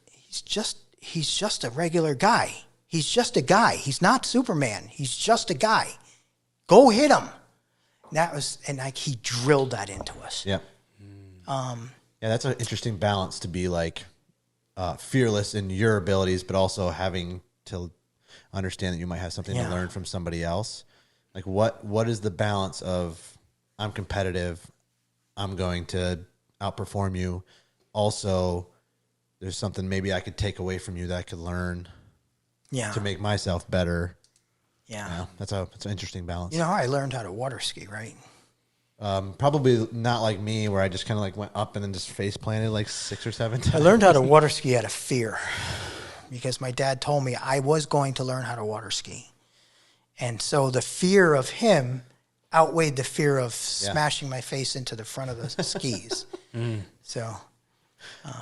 he's just a regular guy. He's just a guy. He's not Superman. He's just a guy. Go hit him. And he drilled that into us. Yeah. That's an interesting balance, to be like fearless in your abilities, but also having to understand that you might have something to learn from somebody else. Like, what is the balance of I'm competitive. I'm going to outperform you. Also, there's something maybe I could take away from you that I could learn to make myself better. Yeah. That's an interesting balance. You know how I learned how to water ski, right? Probably not like me, where I just kind of like went up and then just face planted like 6 or 7 times. I learned how to water ski out of fear because my dad told me I was going to learn how to water ski. And so the fear of him outweighed the fear of smashing my face into the front of the skis. So,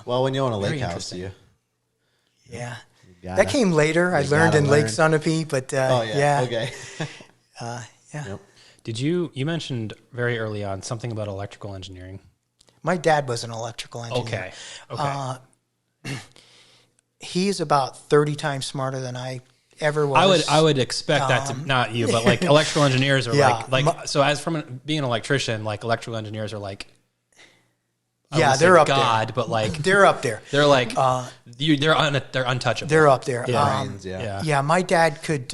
well, when you own a lake house, you. Yeah. That came later. I learned in Lake Sunapee, but yeah. Okay. Yeah. Yep. Did you mentioned very early on something about electrical engineering? My dad was an electrical engineer. Okay. He's about 30 times smarter than I ever was. I would expect that to not you, but like electrical engineers are like so as from being an electrician, like electrical engineers are like they're up God, there. but like they're up there. They're like they're untouchable. They're up there. Yeah. My dad could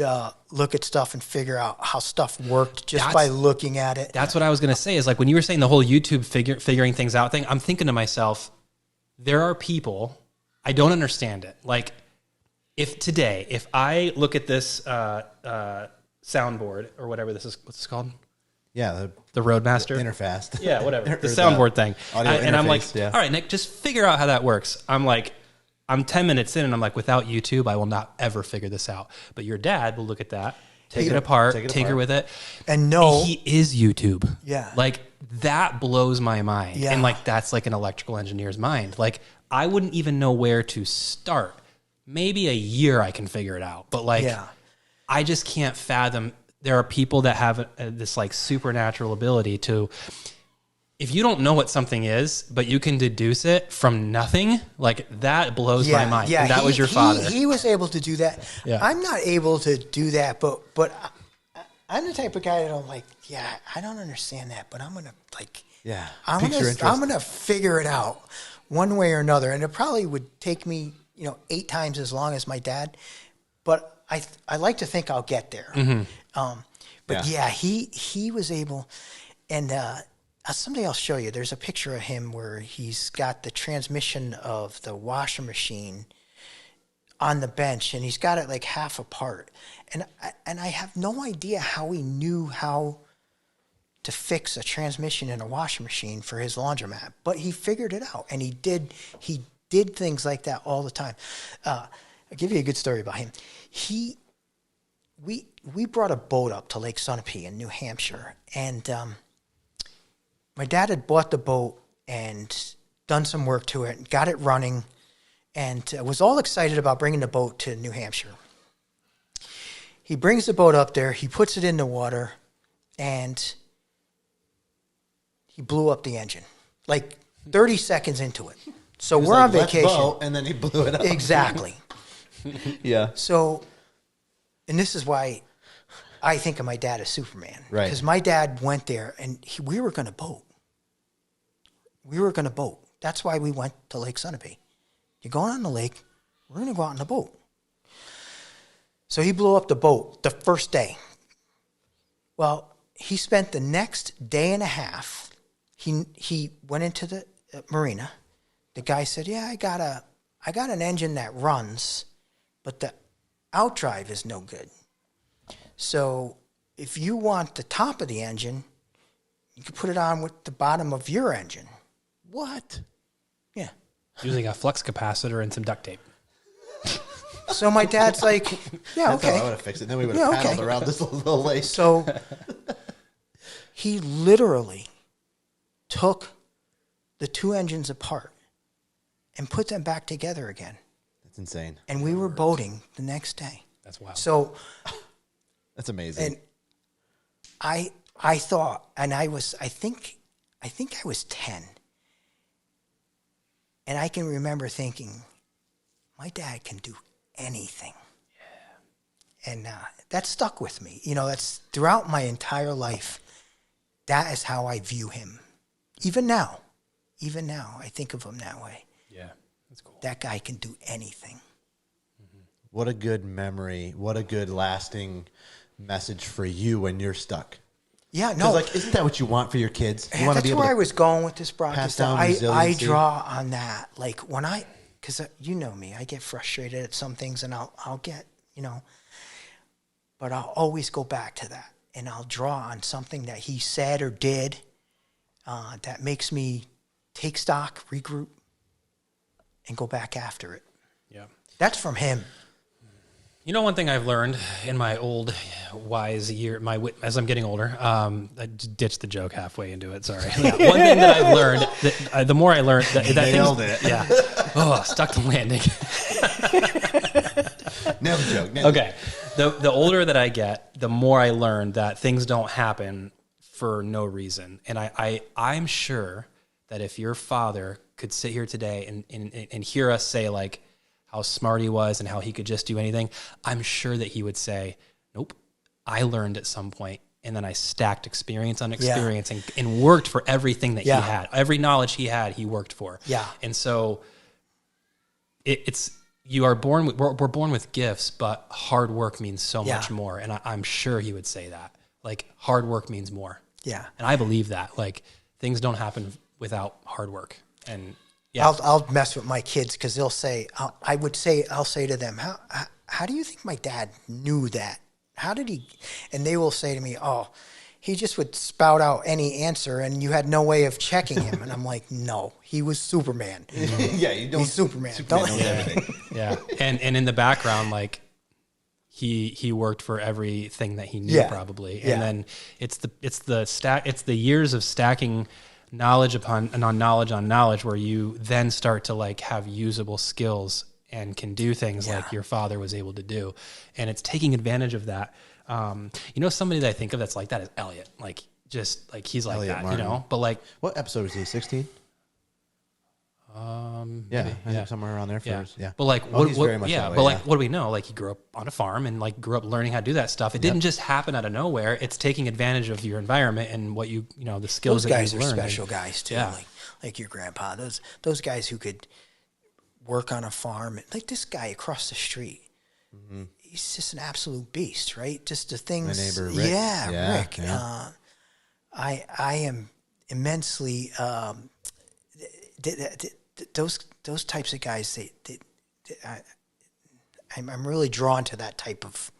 look at stuff and figure out how stuff worked just by looking at it. That's what I was gonna say. Is like when you were saying the whole YouTube figuring things out thing, I'm thinking to myself, there are people, I don't understand it. Like if I look at this soundboard or whatever this is, what's it called? Yeah, the Roadmaster Interfast. Yeah, whatever. The soundboard thing. And I'm like, yeah. all right, Nick, just figure out how that works. I'm 10 minutes in and I'm like, without YouTube, I will not ever figure this out. But your dad will look at that, take it apart, tinker with it. And no. He is YouTube. Yeah. Like that blows my mind. Yeah. And like, that's like an electrical engineer's mind. Like I wouldn't even know where to start. Maybe a year I can figure it out. But like, I just can't fathom. There are people that have this like supernatural ability to, if you don't know what something is, but you can deduce it from nothing, like that blows my mind. Yeah, and that was your father. He was able to do that. Yeah. I'm not able to do that, but I'm the type of guy that I'm like, I don't understand that, but I'm gonna like, I'm gonna figure it out one way or another, and it probably would take me 8 times as long as my dad, but I like to think I'll get there. But he was able, and someday I'll show you. There's a picture of him where he's got the transmission of the washer machine on the bench, and he's got it like half apart. And I have no idea how he knew how to fix a transmission in a washing machine for his laundromat, but he figured it out, and he did things like that all the time. I'll give you a good story about him. We brought a boat up to Lake Sunapee in New Hampshire, and my dad had bought the boat and done some work to it, got it running, and was all excited about bringing the boat to New Hampshire. He brings the boat up there, he puts it in the water, and he blew up the engine, like 30 seconds into it. So we're on vacation. And then he blew it up. Exactly. Yeah. So, and this is why I think of my dad as Superman. Right. Because my dad went there and we were going to boat. That's why we went to Lake Sunapee. You're going on the lake, we're going to go out on the boat. So he blew up the boat the first day. Well, he spent the next day and a half. He went into the marina. The guy said, I got an engine that runs, but the outdrive is no good. So if you want the top of the engine, you can put it on with the bottom of your engine. What? Yeah. Using a flux capacitor and some duct tape. So my dad's like, yeah, That's how I okay. would have fixed it. Then we would have paddled around this little lake. So he literally took the 2 engines apart and put them back together again. That's insane. And we were boating the next day. That's wild. So that's amazing. And I thought, and I think I was 10. And I can remember thinking, my dad can do anything. Yeah. And that stuck with me. That's throughout my entire life. That is how I view him. Even now, I think of him that way. Yeah, that's cool. That guy can do anything. What a good memory. What a good lasting message for you when you're stuck. Yeah, no. Like, isn't that what you want for your kids? You want to That's be able where I to was going with this, Brock. pass Is that down I resiliency? draw on that. Like when because you know me, I get frustrated at some things, and I'll get, but I'll always go back to that, and I'll draw on something that he said or did that makes me take stock, regroup, and go back after it. Yeah. That's from him. You know, one thing I've learned in my old wise year, as I'm getting older, I ditched the joke halfway into it. Sorry. Yeah, one thing that I've learned, the more I learned, that Nailed it. Yeah. Oh, stuck the landing. Never joke. Okay. The older that I get, the more I learn that things don't happen for no reason. And I'm sure that if your father could sit here today and hear us say like how smart he was and how he could just do anything, I'm sure that he would say, nope, I learned at some point, and then I stacked experience on experience and worked for everything that he had. Every knowledge he had, he worked for. Yeah. And so we're born with gifts, but hard work means so much more. And I'm sure he would say that. Like, hard work means more. Yeah. And I believe that. Like, things don't happen without hard work. And yeah. I'll mess with my kids because they'll say, I'll say to them, how do you think my dad knew that? How did he? And they will say to me, oh, he just would spout out any answer and you had no way of checking him. And I'm like, no, he was Superman. Yeah, you don't. He's Superman. Superman knows everything. Yeah. And in the background, like, he worked for everything that he knew probably. And then it's the years of stacking knowledge upon knowledge where you then start to like have usable skills and can do things like your father was able to do. And it's taking advantage of that. Somebody that I think of that's like that is Elliot. Like, just like he's like Elliot that, Martin. But like, what episode was he? 16? I think somewhere around there first. Yeah. But like, what do we know? Like, he grew up on a farm and like grew up learning how to do that stuff. It didn't just happen out of nowhere. It's taking advantage of your environment and what the skills that you learned. Those guys are special guys too. Yeah. Like your grandpa, those guys who could work on a farm. Like this guy across the street. Mm-hmm. He's just an absolute beast, right? Just the things. My neighbor, Rick. Yeah, Rick. Yeah. I am immensely, those types of guys, I'm really drawn to that type of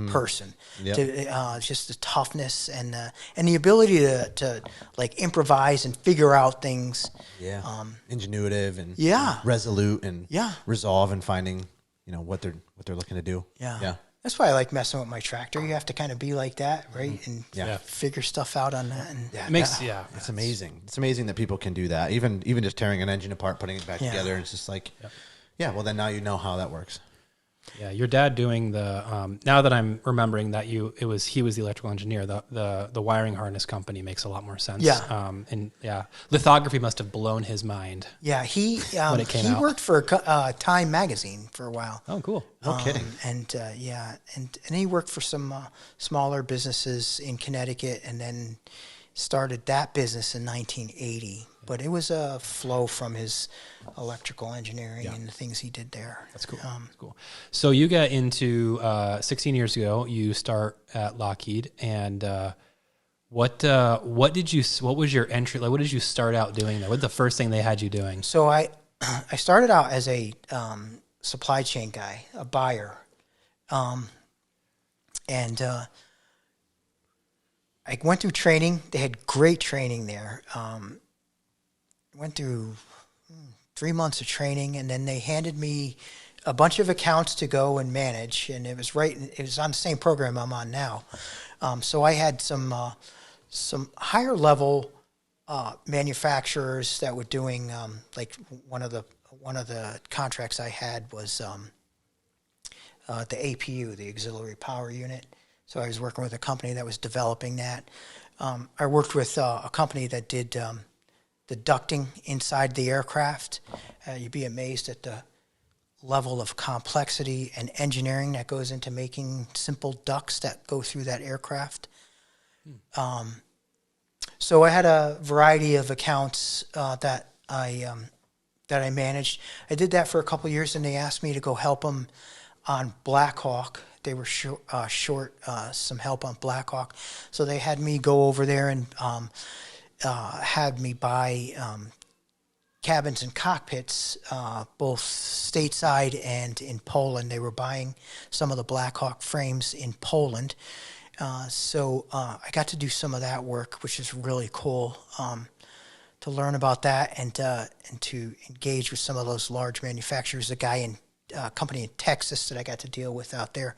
person. Yep. Just the toughness and the ability to like improvise and figure out things. Yeah. Ingenuitive and resolute and resolve and finding what they're looking to do. Yeah. That's why I like messing with my tractor. You have to kind of be like that, right? And figure stuff out on that. And it's amazing. It's amazing that people can do that. Even just tearing an engine apart, putting it back together. It's just like, well, then now you know how that works. Yeah, your dad doing the now that I'm remembering that he was the electrical engineer. The wiring harness company makes a lot more sense. Yeah, lithography must have blown his mind. Yeah, he came out. Worked for Time magazine for a while. Oh, cool. No kidding. And he worked for some smaller businesses in Connecticut, and then started that business in 1980. But it was a flow from his electrical engineering and the things he did there. That's cool. That's cool. So you got into 16 years ago. You start at Lockheed, and what was your entry? Like, what did you start out doing there? What was the first thing they had you doing? So I started out as a supply chain guy, a buyer, and I went through training. They had great training there. Went through 3 months of training, and then they handed me a bunch of accounts to go and manage, and it was on the same program I'm on now. So I had some higher level manufacturers that were doing like one of the contracts I had was the APU, the auxiliary power unit. So I was working with a company that was developing that. I worked with a company that did the ducting inside the aircraft. You'd be amazed at the level of complexity and engineering that goes into making simple ducts that go through that aircraft. So I had a variety of accounts that I managed. I did that for a couple of years, and they asked me to go help them on Black Hawk. they were short some help on Blackhawk, so they had me go over there and had me buy cabins and cockpits, both stateside and in Poland. They were buying some of the Blackhawk frames in Poland. So I got to do some of that work, which is really cool, to learn about that and to engage with some of those large manufacturers. A guy in company in Texas that I got to deal with out there.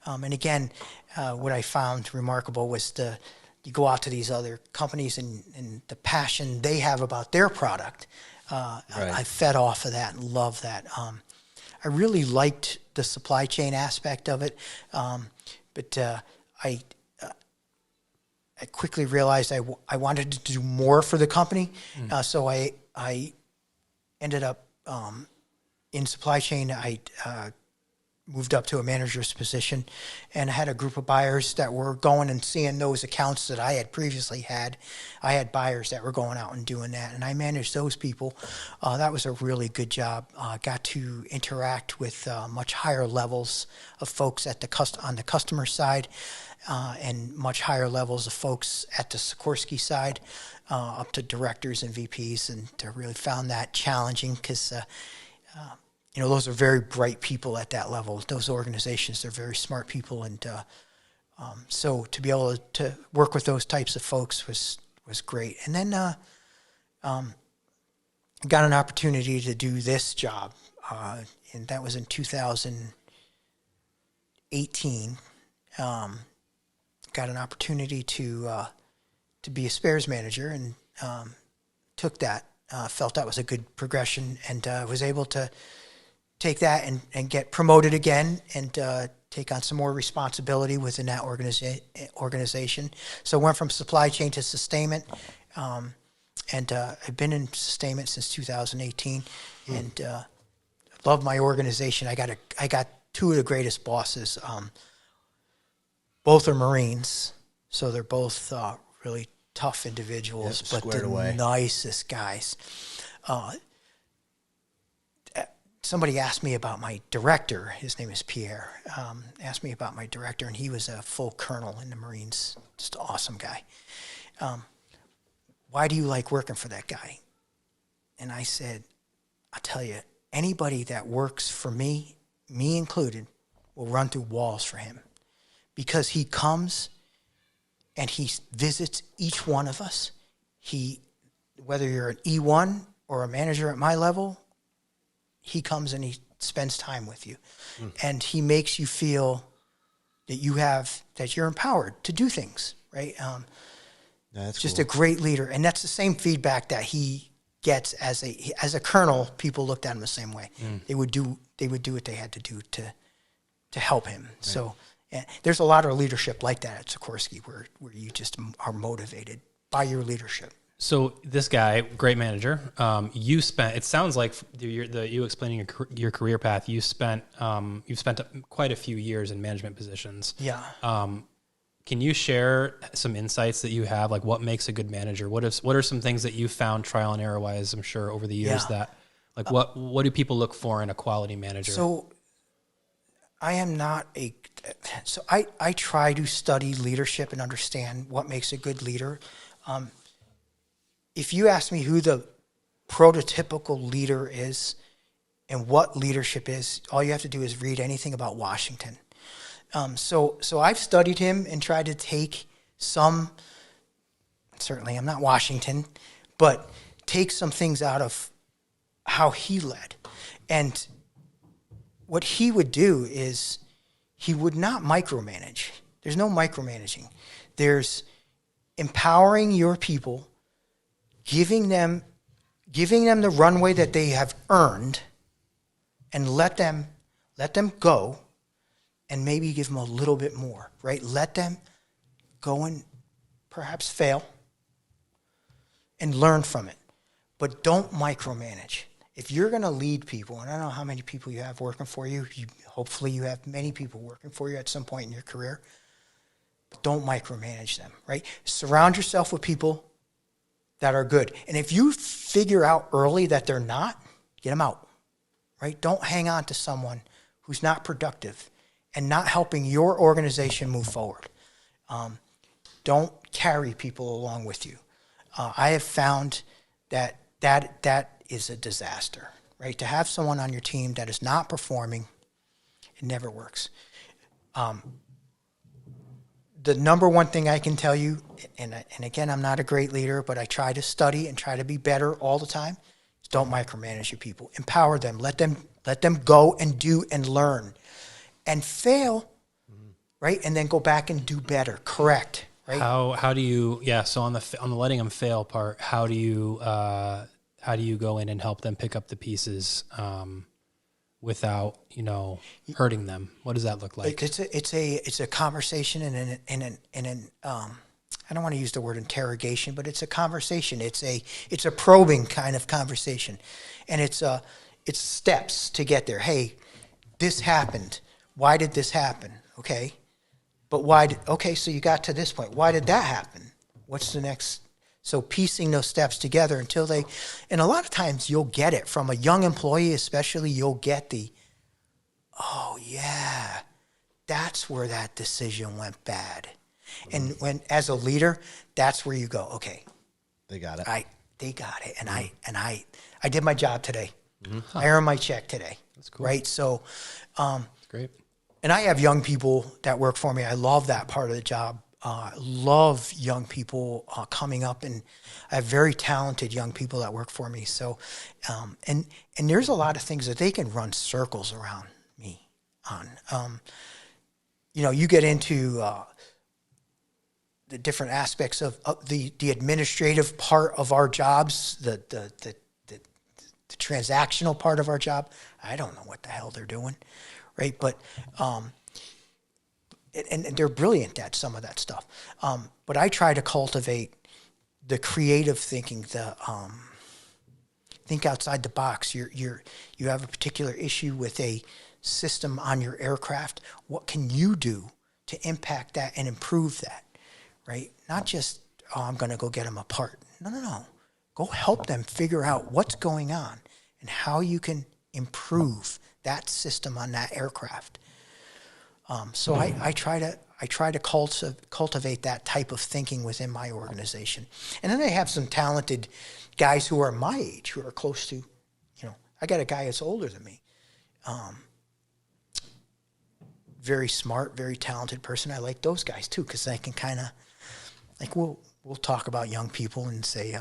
And again, what I found remarkable was you go out to these other companies and the passion they have about their product. I fed off of that and love that. I really liked the supply chain aspect of it, but I quickly realized I wanted to do more for the company. So I ended up in supply chain. I moved up to a manager's position, and I had a group of buyers that were going and seeing those accounts that I had previously had. I had buyers that were going out and doing that, and I managed those people. That was a really good job. Got to interact with much higher levels of folks on the customer side, and much higher levels of folks at the Sikorsky side, up to directors and VPs, and I really found that challenging because those are very bright people at that level. Those organizations, they're very smart people, and so to be able to work with those types of folks was great. And then got an opportunity to do this job, and that was in 2018. Got an opportunity to be a spares manager, and took that. Felt that was a good progression, and was able to take that and get promoted again and take on some more responsibility within that organization. So I went from supply chain to sustainment, and I've been in sustainment since 2018, and love my organization. I got two of the greatest bosses. Both are Marines, so they're both really tough individuals, but the nicest guys. Somebody asked me about my director. His name is Pierre. Asked me about my director, and he was a full colonel in the Marines. Just an awesome guy. Why do you like working for that guy? And I said, I'll tell you, anybody that works for me included, will run through walls for him. Because he comes and he visits each one of us. Whether you're an E1 or a manager at my level, he comes and he spends time with you, and he makes you feel that you're empowered to do things, right? That's just cool. a great leader, and that's the same feedback that he gets as a colonel. People looked at him the same way. They would do what they had to do to help him. Right. So there's a lot of leadership like that at Sikorsky, where you just are motivated by your leadership. So this guy, great manager, you spent, it sounds like you explaining your career path, you've spent quite a few years in management positions. Yeah. Can you share some insights that you have, like what makes a good manager? What are some things that you found trial and error wise, I'm sure, over the years that, like what do people look for in a quality manager? So I am not I try to study leadership and understand what makes a good leader. If you ask me who the prototypical leader is and what leadership is, all you have to do is read anything about Washington. So I've studied him and tried to take some, certainly I'm not Washington, but take some things out of how he led. And what he would do is he would not micromanage. There's no micromanaging. There's empowering your people, giving them the runway that they have earned, and let them go, and maybe give them a little bit more, right? Let them go and perhaps fail and learn from it, but don't micromanage. If you're going to lead people, and I don't know how many people you have working for you, hopefully you have many people working for you at some point in your career, but don't micromanage them, right? Surround yourself with people that are good. And if you figure out early that they're not, get them out, right? Don't hang on to someone who's not productive and not helping your organization move forward. Don't carry people along with you. I have found that is a disaster, right? To have someone on your team that is not performing, it never works. The number one thing I can tell you, and again, I'm not a great leader, but I try to study and try to be better all the time, is don't micromanage your people. Empower them. Let them go and do and learn and fail, right? And then go back and do better. Correct. Right? How do you, so on the letting them fail part, how do you go in and help them pick up the pieces without, hurting them? What does that look like? It's a conversation and an I don't want to use the word interrogation, but it's a conversation. It's a probing kind of conversation, and it's steps to get there. Hey, this happened. Why did this happen? Okay, but okay, so you got to this point. Why did that happen? What's the next? So piecing those steps together until and a lot of times you'll get it from a young employee, especially. You'll get oh yeah, that's where that decision went bad. And when, as a leader, that's where you go, okay, they got it. They got it. And I did my job today. Mm-hmm. I earned my check today. That's cool. Right. So, great. And I have young people that work for me. I love that part of the job. Love young people coming up, and I have very talented young people that work for me. So, and there's a lot of things that they can run circles around me on. You get into the different aspects of the administrative part of our jobs, the transactional part of our job. I don't know what the hell they're doing, right? But and they're brilliant at some of that stuff. But I try to cultivate the creative thinking, think outside the box. You have a particular issue with a system on your aircraft. What can you do to impact that and improve that, right? Not just, I'm going to go get them apart. No. Go help them figure out what's going on and how you can improve that system on that aircraft. So I try to cultivate that type of thinking within my organization. And then I have some talented guys who are my age, who are close to, I got a guy that's older than me. Very smart, very talented person. I like those guys too, because I can kind of, we'll talk about young people and say, they're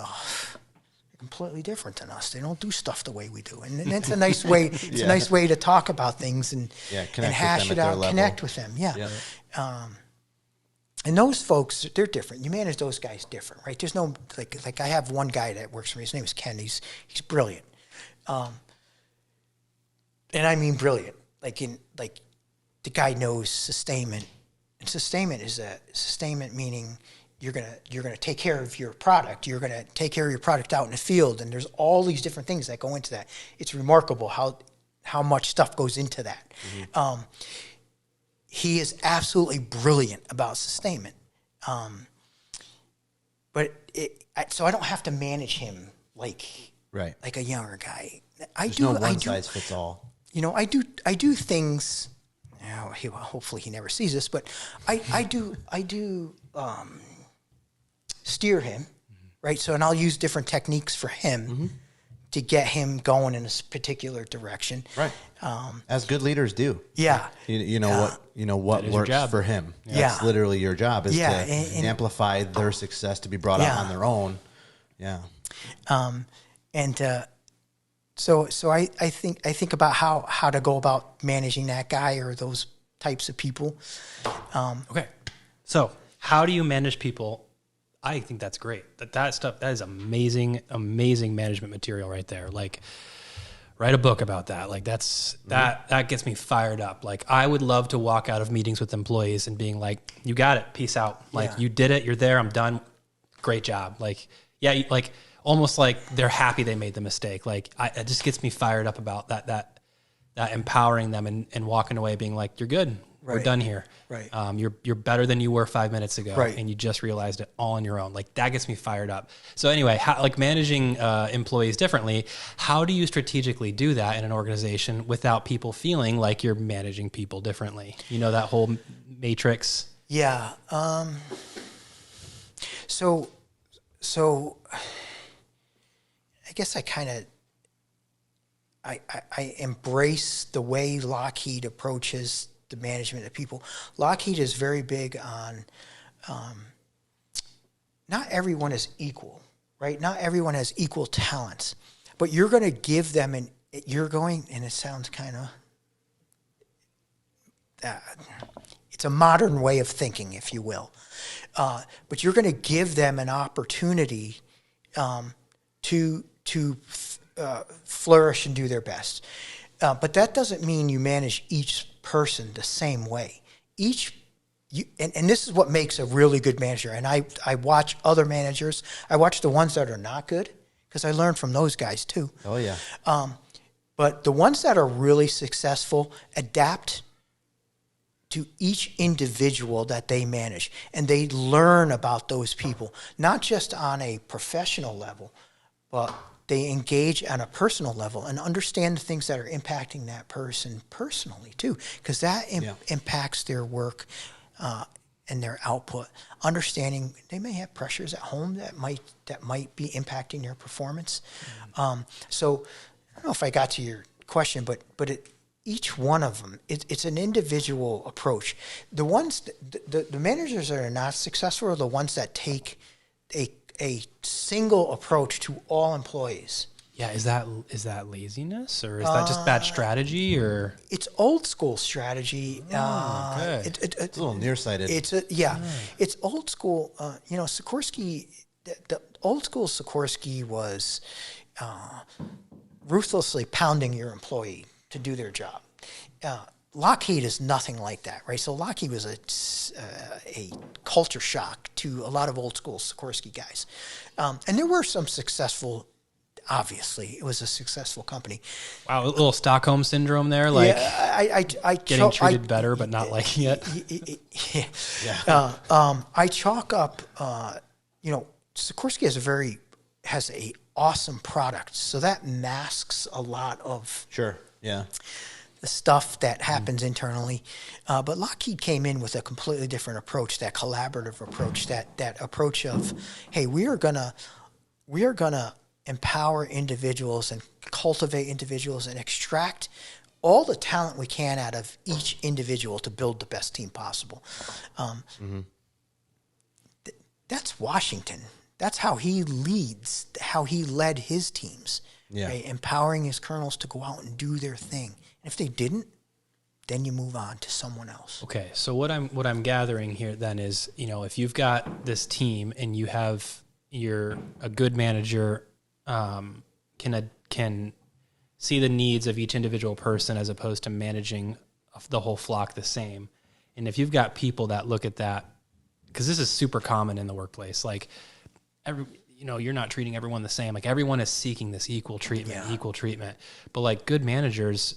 completely different than us. They don't do stuff the way we do. And it's a nice way. It's a nice way to talk about things and hash it out, connect with them. Yeah. And those folks, they're different. You manage those guys different, right? There's no, like I have one guy that works for me. His name is Ken. He's brilliant. And I mean brilliant. The guy knows sustainment. And sustainment meaning you're gonna take care of your product. You're gonna take care of your product out in the field, and there's all these different things that go into that. It's remarkable how much stuff goes into that. Mm-hmm. He is absolutely brilliant about sustainment, so I don't have to manage him like a younger guy. There's no one size fits all. I do things. Now, hopefully he never sees this, but I do steer him, right? So, and I'll use different techniques for him to get him going in a particular direction. Right. As good leaders do. Yeah. What works for him. That's literally your job is to amplify their success to be brought out on their own. Yeah. So I think about how to go about managing that guy or those types of people. Okay. So how do you manage people? I think that's great. That stuff, that is amazing management material right there. Like, write a book about that. Like that gets me fired up. Like, I would love to walk out of meetings with employees and being like, you got it. Peace out. Like, you did it. You're there. I'm done. Great job. Like, almost like they're happy they made the mistake. Like, it just gets me fired up about that empowering them and walking away being like, you're good. We're Right. done here. Right. You're better than you were 5 minutes ago, Right. and you just realized it all on your own. Like that gets me fired up. So anyway, like managing employees differently, how do you strategically do that in an organization without people feeling like you're managing people differently? You know, that whole matrix. Yeah. So I guess I embrace the way Lockheed approaches the management of people. Lockheed is very big on not everyone is equal, right? Not everyone has equal talents, but you're going to give them and it sounds kind of, it's a modern way of thinking, if you will. But you're going to give them an opportunity to flourish and do their best. But that doesn't mean you manage each person the same way. And this is what makes a really good manager. And I watch other managers. I watch the ones that are not good because I learn from those guys too. Oh, yeah. But the ones that are really successful adapt to each individual that they manage. And they learn about those people, not just on a professional level, but they engage on a personal level and understand the things that are impacting that person personally too, because that impacts their work and their output. Understanding they may have pressures at home that might be impacting their performance. So I don't know if I got to your question, but each one of them, it's an individual approach. The ones, the managers that are not successful are the ones that take a single approach to all employees. Yeah, is that laziness or is that just bad strategy or? It's old school strategy. Okay. It's a little nearsighted. It's old school. Sikorsky, the old school Sikorsky was ruthlessly pounding your employee to do their job. Lockheed is nothing like that, right? So Lockheed was a culture shock to a lot of old school Sikorsky guys. And there were some successful, obviously, it was a successful company. Wow, a little Stockholm syndrome there, like I getting treated better but not liking it. I chalk up, Sikorsky has a awesome product, so that masks a lot of the stuff that happens internally. But Lockheed came in with a completely different approach, that collaborative approach, that approach of, hey, we are gonna empower individuals and cultivate individuals and extract all the talent we can out of each individual to build the best team possible. That's Washington. That's how he leads, how he led his teams, right? Empowering his colonels to go out and do their thing. And if they didn't, then you move on to someone else. Okay, so what I'm gathering here then is, if you've got this team and you're a good manager, can see the needs of each individual person as opposed to managing the whole flock the same. And if you've got people that look at that, because this is super common in the workplace, like you're not treating everyone the same. Like everyone is seeking this equal treatment. But like good managers,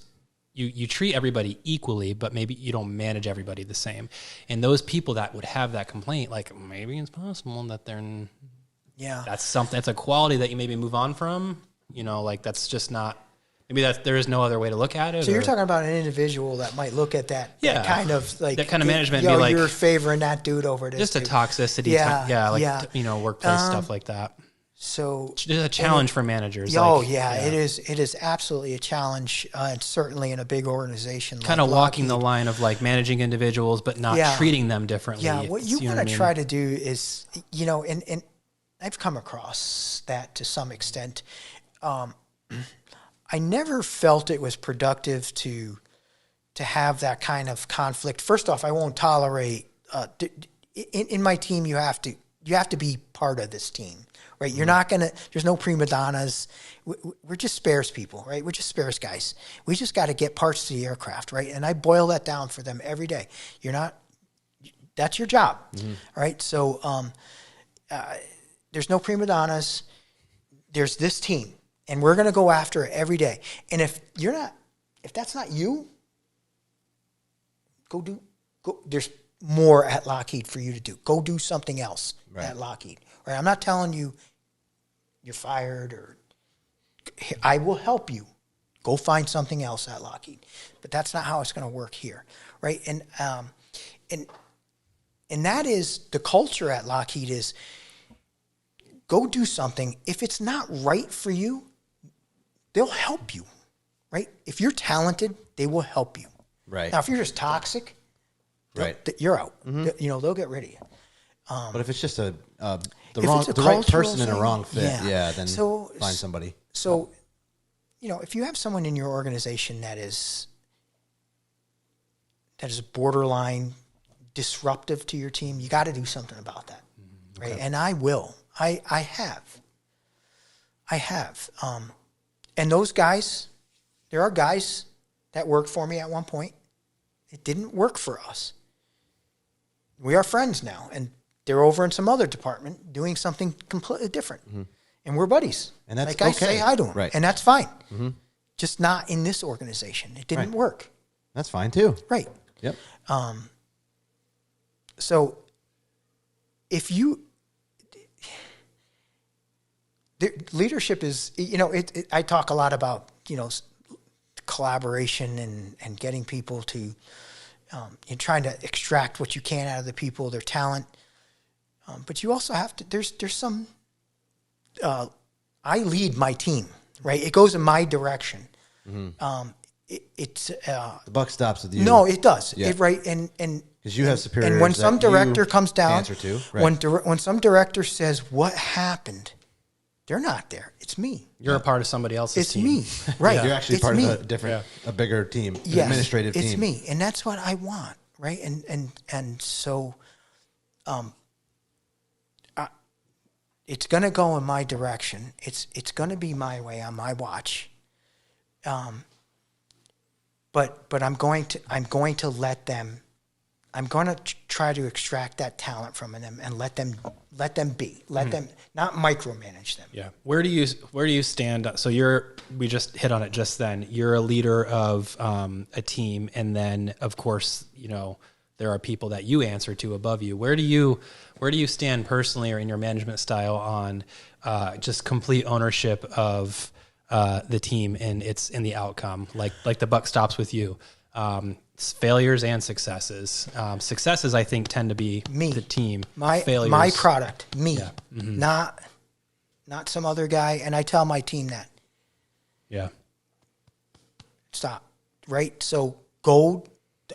you treat everybody equally, but maybe you don't manage everybody the same. And those people that would have that complaint, like maybe it's possible that that's something, that's a quality that you maybe move on from, like that's just not, maybe there is no other way to look at it. So you're talking about an individual that might look at that kind of like that kind of management, be like you're favoring that dude over this. Just a toxicity, workplace stuff like that. So it's a challenge for managers. It is absolutely a challenge, and certainly in a big organization. Kind of walking the line of like managing individuals, but not treating them differently. Yeah, what you want to try to do is, and I've come across that to some extent. I never felt it was productive to have that kind of conflict. First off, I won't tolerate in my team. You have to be part of this team, right? You're not gonna. There's no prima donnas. We're just spares people, right? We're just spares guys. We just got to get parts to the aircraft, right? And I boil that down for them every day. You're not. That's your job, right? So there's no prima donnas. There's this team. And we're going to go after it every day. And if that's not you, go there's more at Lockheed for you to do. Go do something else at Lockheed. Right? I'm not telling you you're fired or I will help you. Go find something else at Lockheed. But that's not how it's going to work here, right? And that is the culture at Lockheed is go do something. If it's not right for you, they'll help you, right? If you're talented, they will help you. Right. Now, if you're just toxic, you're out. They'll get rid of you. But if it's just the right person in a wrong fit, then find somebody. So, if you have someone in your organization that is borderline disruptive to your team, you got to do something about that, right? And I will. I have. And those guys, there are guys that worked for me at one point. It didn't work for us. We are friends now, and they're over in some other department doing something completely different. Mm-hmm. And we're buddies. And that's I say hi to them. Right. And that's fine. Mm-hmm. Just not in this organization. It didn't work. That's fine too. Right. Yep. So if leadership is, I talk a lot about, collaboration and getting people to, you're trying to extract what you can out of the people, their talent. But you also have to, there's some, I lead my team, right? It goes in my direction. Mm-hmm. The buck stops with you. No, it does. Yeah. Right. And because you have superiors. And when some director comes down, answer to, right. when some director says, what happened? They're not there. It's me. You're a part of somebody else's team. It's me. Right. You're actually part of a bigger team, administrative team. It's me. And that's what I want. Right. And so, it's going to go in my direction. It's going to be my way on my watch. But I'm going to let them. I'm going to try to extract that talent from them and let them be. Let them not micromanage them. Yeah. Where do you stand? So we just hit on it just then. You're a leader of a team, and then of course there are people that you answer to above you. Where do you stand personally or in your management style on just complete ownership of the team and in the outcome? Like the buck stops with you. Failures and successes. Successes, I think, tend to be the team. Failures, my product, me, yeah. Mm-hmm. not some other guy. And I tell my team that. Yeah. Stop. Right. So go.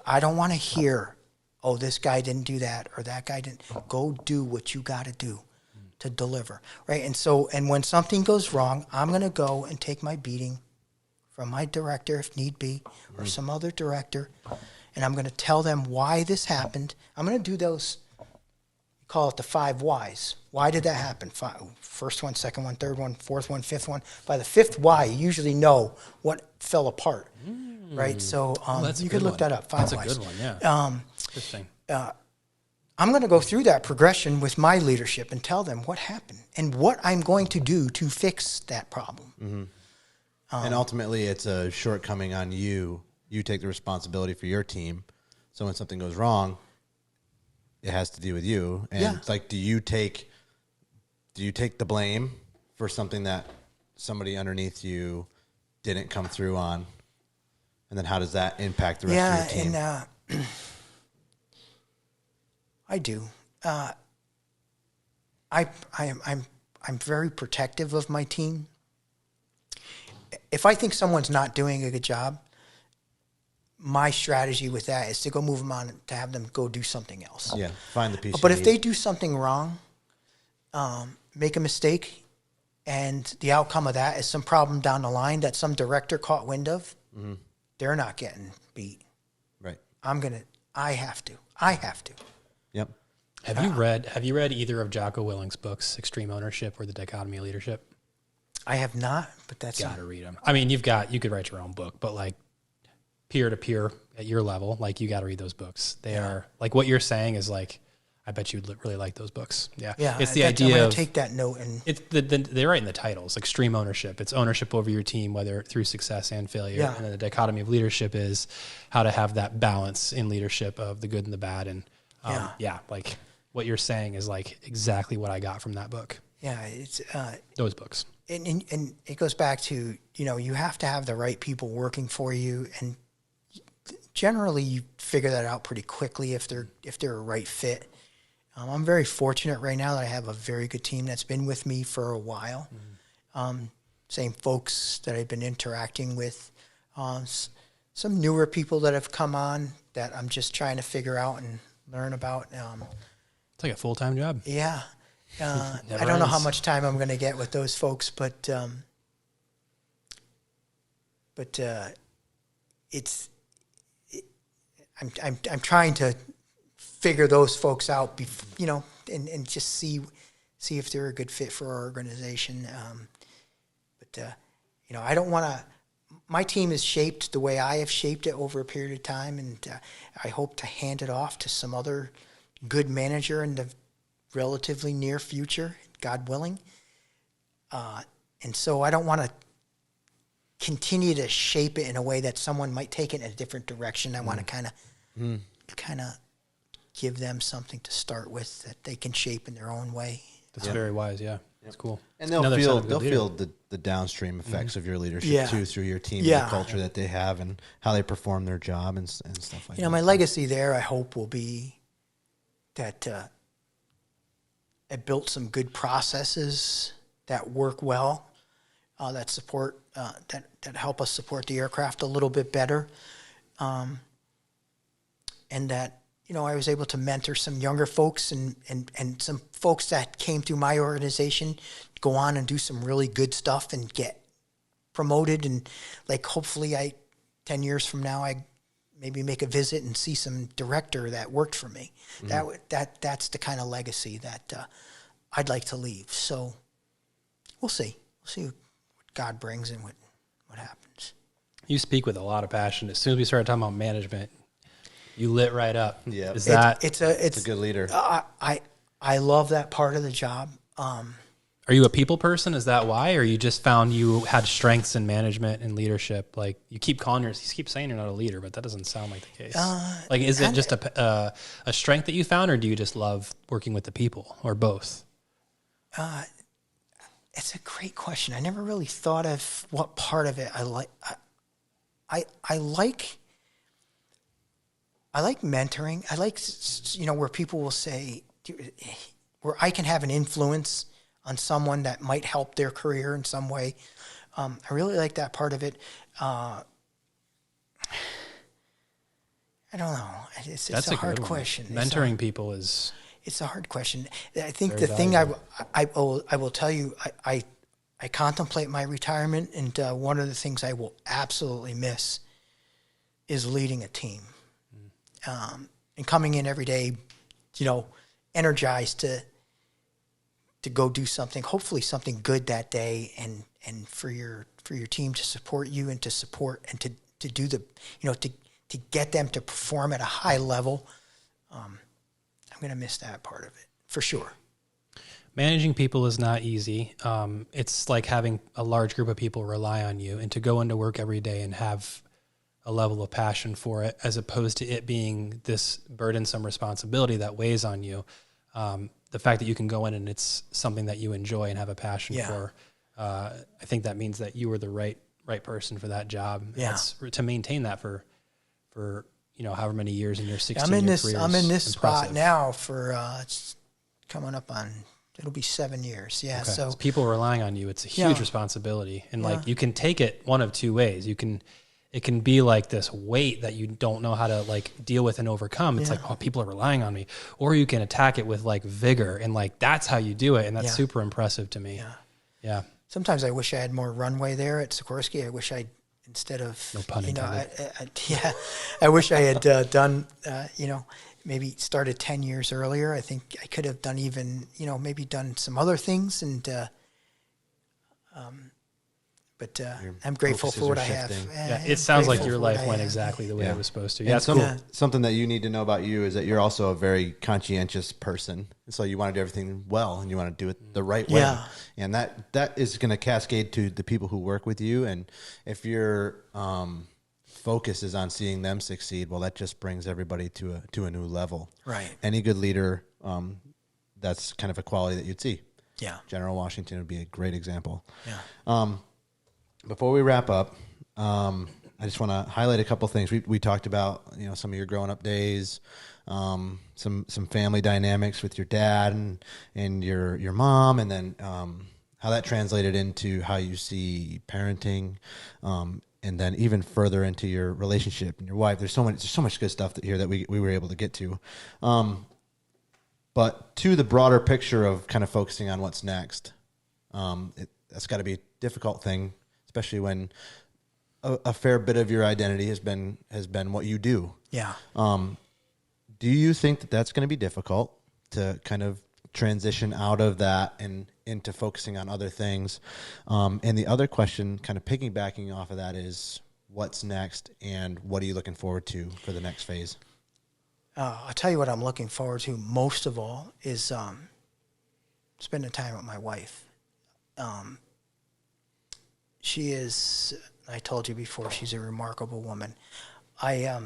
I don't want to hear, oh, this guy didn't do that or that guy didn't. Go do what you got to do to deliver. Right. And when something goes wrong, I'm going to go and take my beating from my director, if need be, or some other director, and I'm going to tell them why this happened. I'm going to do those, call it the 5 whys. Why did that happen? First one, second one, third one, fourth one, fifth one. By the 5th why, you usually know what fell apart, right? So you could look that up, 5 whys. That's a good one, yeah. Interesting. I'm going to go through that progression with my leadership and tell them what happened and what I'm going to do to fix that problem. Mm-hmm. And ultimately, it's a shortcoming on you. You take the responsibility for your team. So when something goes wrong, it has to do with you. And it's like, do you take the blame for something that somebody underneath you didn't come through on? And then how does that impact the rest of your team? And I do. I'm very protective of my team. If I think someone's not doing a good job, my strategy with that is to go move them on, to have them go do something else. Yeah, find the piece. But if they do something wrong, make a mistake, and the outcome of that is some problem down the line that some director caught wind of, they're not getting beat. Right. I have to. Yep. Have you read either of Jocko Willink's books, Extreme Ownership or The Dichotomy of Leadership? I have not, but that's got to read them. I mean, you could write your own book, but like peer to peer at your level, like you got to read those books. They are like what you're saying is like, I bet you'd really like those books. Yeah. Yeah. It's the I'm idea going of to take that note and it's they're right in the titles, extreme ownership. It's ownership over your team, whether through success and failure. Yeah. And then the dichotomy of leadership is how to have that balance in leadership of the good and the bad. And like what you're saying is like exactly what I got from that book. Yeah. It's, Those books. and it goes back to, you have to have the right people working for you. And generally you figure that out pretty quickly if they're a right fit. I'm very fortunate right now that I have a very good team that's been with me for a while. Same folks that I've been interacting with. Some newer people that have come on that I'm just trying to figure out and learn about. It's like a full-time job. Yeah. I don't know how much time I'm going to get with those folks, but I'm trying to figure those folks out, and just see if they're a good fit for our organization. I don't want to. My team is shaped the way I have shaped it over a period of time, and I hope to hand it off to some other good manager in the relatively near future, God willing. And so I don't want to continue to shape it in a way that someone might take it in a different direction. I want to kind of give them something to start with that they can shape in their own way. That's very wise. Yeah. That's cool. And they'll feel the downstream effects of your leadership too, through your team, and the culture that they have, and how they perform their job and stuff like that. My legacy there, I hope, will be that I built some good processes that work well, that support that help us support the aircraft a little bit better, and that I was able to mentor some younger folks and some folks that came through my organization go on and do some really good stuff and get promoted, and hopefully 10 years from now I maybe make a visit and see some director that worked for me. That's the kind of legacy that I'd like to leave. So we'll see what God brings and what happens. You speak with a lot of passion. As soon as we started talking about management, you lit right up. Yeah, it's a good leader. I love that part of the job. Are you a people person? Is that why, or you just found you had strengths in management and leadership? Like you keep saying you're not a leader, but that doesn't sound like the case. Is it just a strength that you found, or do you just love working with the people, or both? It's a great question. I never really thought of what part of it I like. I like mentoring. I like, where people will say, where I can have an influence on someone that might help their career in some way. I really like that part of it. I don't know. It's a hard question. Mentoring people is... It's a hard question. I think the thing I will tell you, I contemplate my retirement, and one of the things I will absolutely miss is leading a team. And coming in every day, energized to go do something, hopefully something good that day, and for your team to support you and to support and to do the, to get them to perform at a high level. I'm going to miss that part of it for sure. Managing people is not easy. It's like having a large group of people rely on you, and to go into work every day and have a level of passion for it, as opposed to it being this burdensome responsibility that weighs on you. The fact that you can go in and it's something that you enjoy and have a passion for, I think that means that you were the right person for that job. Yeah. To maintain that for however many years in your 16-year career. I'm in this spot now for it's coming up on, it'll be 7 years. Yeah. Okay. So people relying on you, it's a huge responsibility. And you can take it one of two ways. It can be like this weight that you don't know how to deal with and overcome. It's people are relying on me. Or you can attack it with vigor, and that's how you do it. And that's super impressive to me. Yeah. Sometimes I wish I had more runway there at Sikorsky. I wish instead of, no pun intended. I wish I had done, maybe started 10 years earlier. I think I could have done even, maybe done some other things. And, But I'm grateful for what I have. Yeah, it sounds like your life went have. exactly the way it was supposed to. Yeah, that's cool. Something that you need to know about you is that you're also a very conscientious person. And so you want to do everything well, and you want to do it the right way. Yeah. And that is going to cascade to the people who work with you. And if your focus is on seeing them succeed, well, that just brings everybody to a new level. Right. Any good leader, that's kind of a quality that you'd see. Yeah. General Washington would be a great example. Yeah. Before we wrap up, I just want to highlight a couple things. We talked about, some of your growing up days, some family dynamics with your dad and your mom, and then how that translated into how you see parenting, and then even further into your relationship and your wife. There's so much good stuff here that we were able to get to. But to the broader picture of kind of focusing on what's next, that's got to be a difficult thing, especially when a fair bit of your identity has been what you do. Yeah. Do you think that that's going to be difficult to kind of transition out of that and into focusing on other things? And the other question, kind of piggybacking off of that, is what's next, and what are you looking forward to for the next phase? I'll tell you what I'm looking forward to most of all is spending time with my wife. She is, I told you before, she's a remarkable woman. I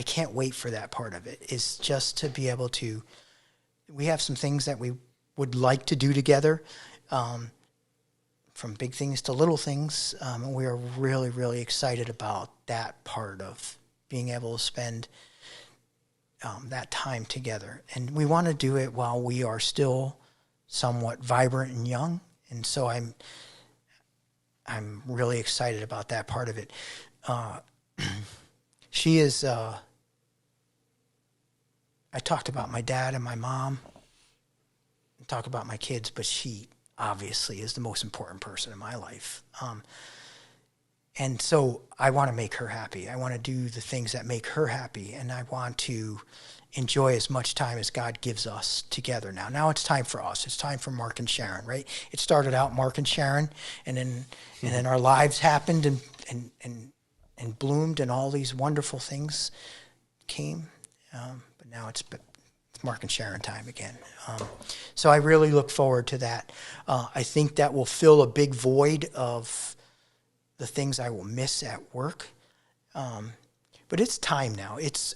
can't wait for that part of it. It's just to be able to, we have some things that we would like to do together, from big things to little things. And we are really, really excited about that part of being able to spend that time together. And we want to do it while we are still somewhat vibrant and young. And so I'm really excited about that part of it. She is, I talked about my dad and my mom, and talk about my kids, but she obviously is the most important person in my life. And so I want to make her happy. I want to do the things that make her happy, and I want to enjoy as much time as God gives us together now. Now it's time for us. It's time for Mark and Sharon, right? It started out Mark and Sharon, and then our lives happened and bloomed, and all these wonderful things came. But now it's Mark and Sharon time again. So I really look forward to that. I think that will fill a big void of the things I will miss at work. But it's time now. It's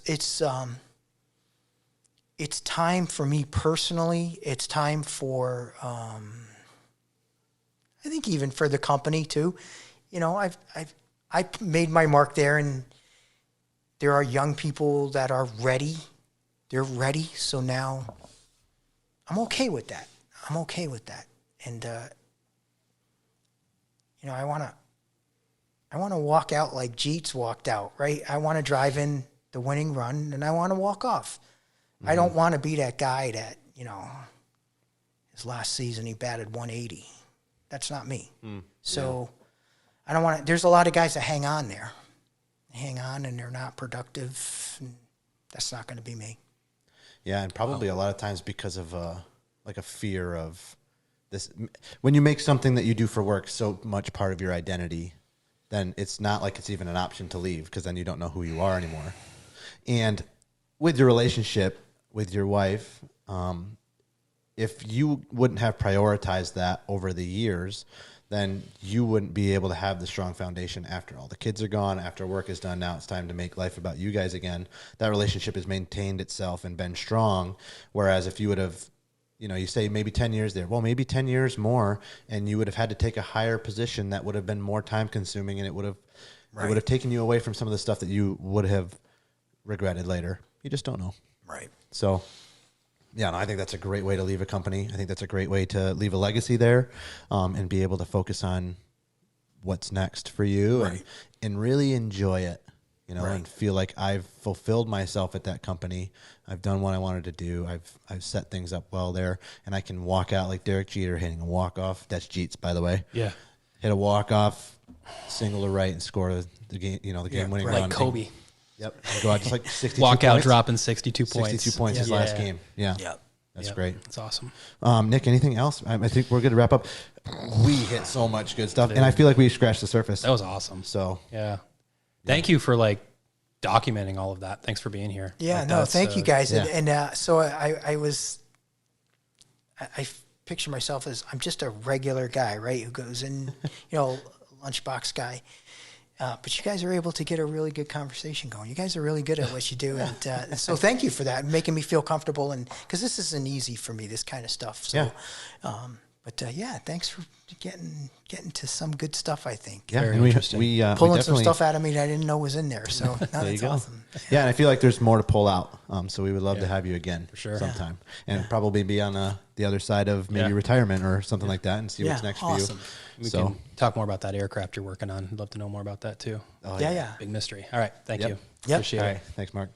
time for me personally. It's time for, I think even for the company too. I've made my mark there, and there are young people that are ready. They're ready. So now I'm okay with that. And, I want to walk out like Jeets walked out, right? I want to drive in the winning run, and I want to walk off. Mm-hmm. I don't want to be that guy that, his last season he batted 180. That's not me. So I don't want to. There's a lot of guys that hang on there. They hang on, and they're not productive. And that's not going to be me. Yeah, and probably a lot of times because of a fear of this. When you make something that you do for work so much part of your identity, then it's not like it's even an option to leave, because then you don't know who you are anymore. And with your relationship with your wife, if you wouldn't have prioritized that over the years, then you wouldn't be able to have the strong foundation after all the kids are gone, after work is done. Now it's time to make life about you guys again. That relationship has maintained itself and been strong. Whereas if you would have, you say maybe 10 years there, well, maybe 10 years more, and you would have had to take a higher position that would have been more time consuming, and it would have taken you away from some of the stuff that you would have regretted later. You just don't know. Right. So, yeah, no, I think that's a great way to leave a company. I think that's a great way to leave a legacy there, and be able to focus on what's next for you, and really enjoy it, and feel like I've fulfilled myself at that company. I've done what I wanted to do. I've set things up well there, and I can walk out like Derek Jeter hitting a walk-off. That's Jeets, by the way. Yeah. Hit a walk-off, single to right, and score the game, the game-winning run. Like Kobe. Yep. And go out just like 62 Walk out points. dropping 62 points. 62 points his last game. Yeah. Yep. That's great. It's awesome. Nick, anything else? I think we're good to wrap up. We hit so much good stuff, and I feel like we scratched the surface. That was awesome. So yeah. Thank you for like documenting all of that. Thanks for being here. Yeah, like, no, thank you guys. yeah. And so I picture myself as I'm just a regular guy, right? Who goes in, lunchbox guy. But you guys are able to get a really good conversation going. You guys are really good at what you do. And so thank you for that, making me feel comfortable. And because this isn't easy for me, this kind of stuff. So, thanks for getting to some good stuff, I think. yeah, Very and interesting. we Pulling some stuff out of me that I didn't know was in there. So that's go. awesome. Yeah, and I feel like there's more to pull out. So we would love to have you again sure. sometime, and probably be on the other side of maybe retirement or something like that, and see what's next awesome. for you. We can talk more about that aircraft you're working on. I'd love to know more about that too. Oh, Yeah. Big mystery. All right. Thank you. Yep. Appreciate All it. right, thanks, Mark.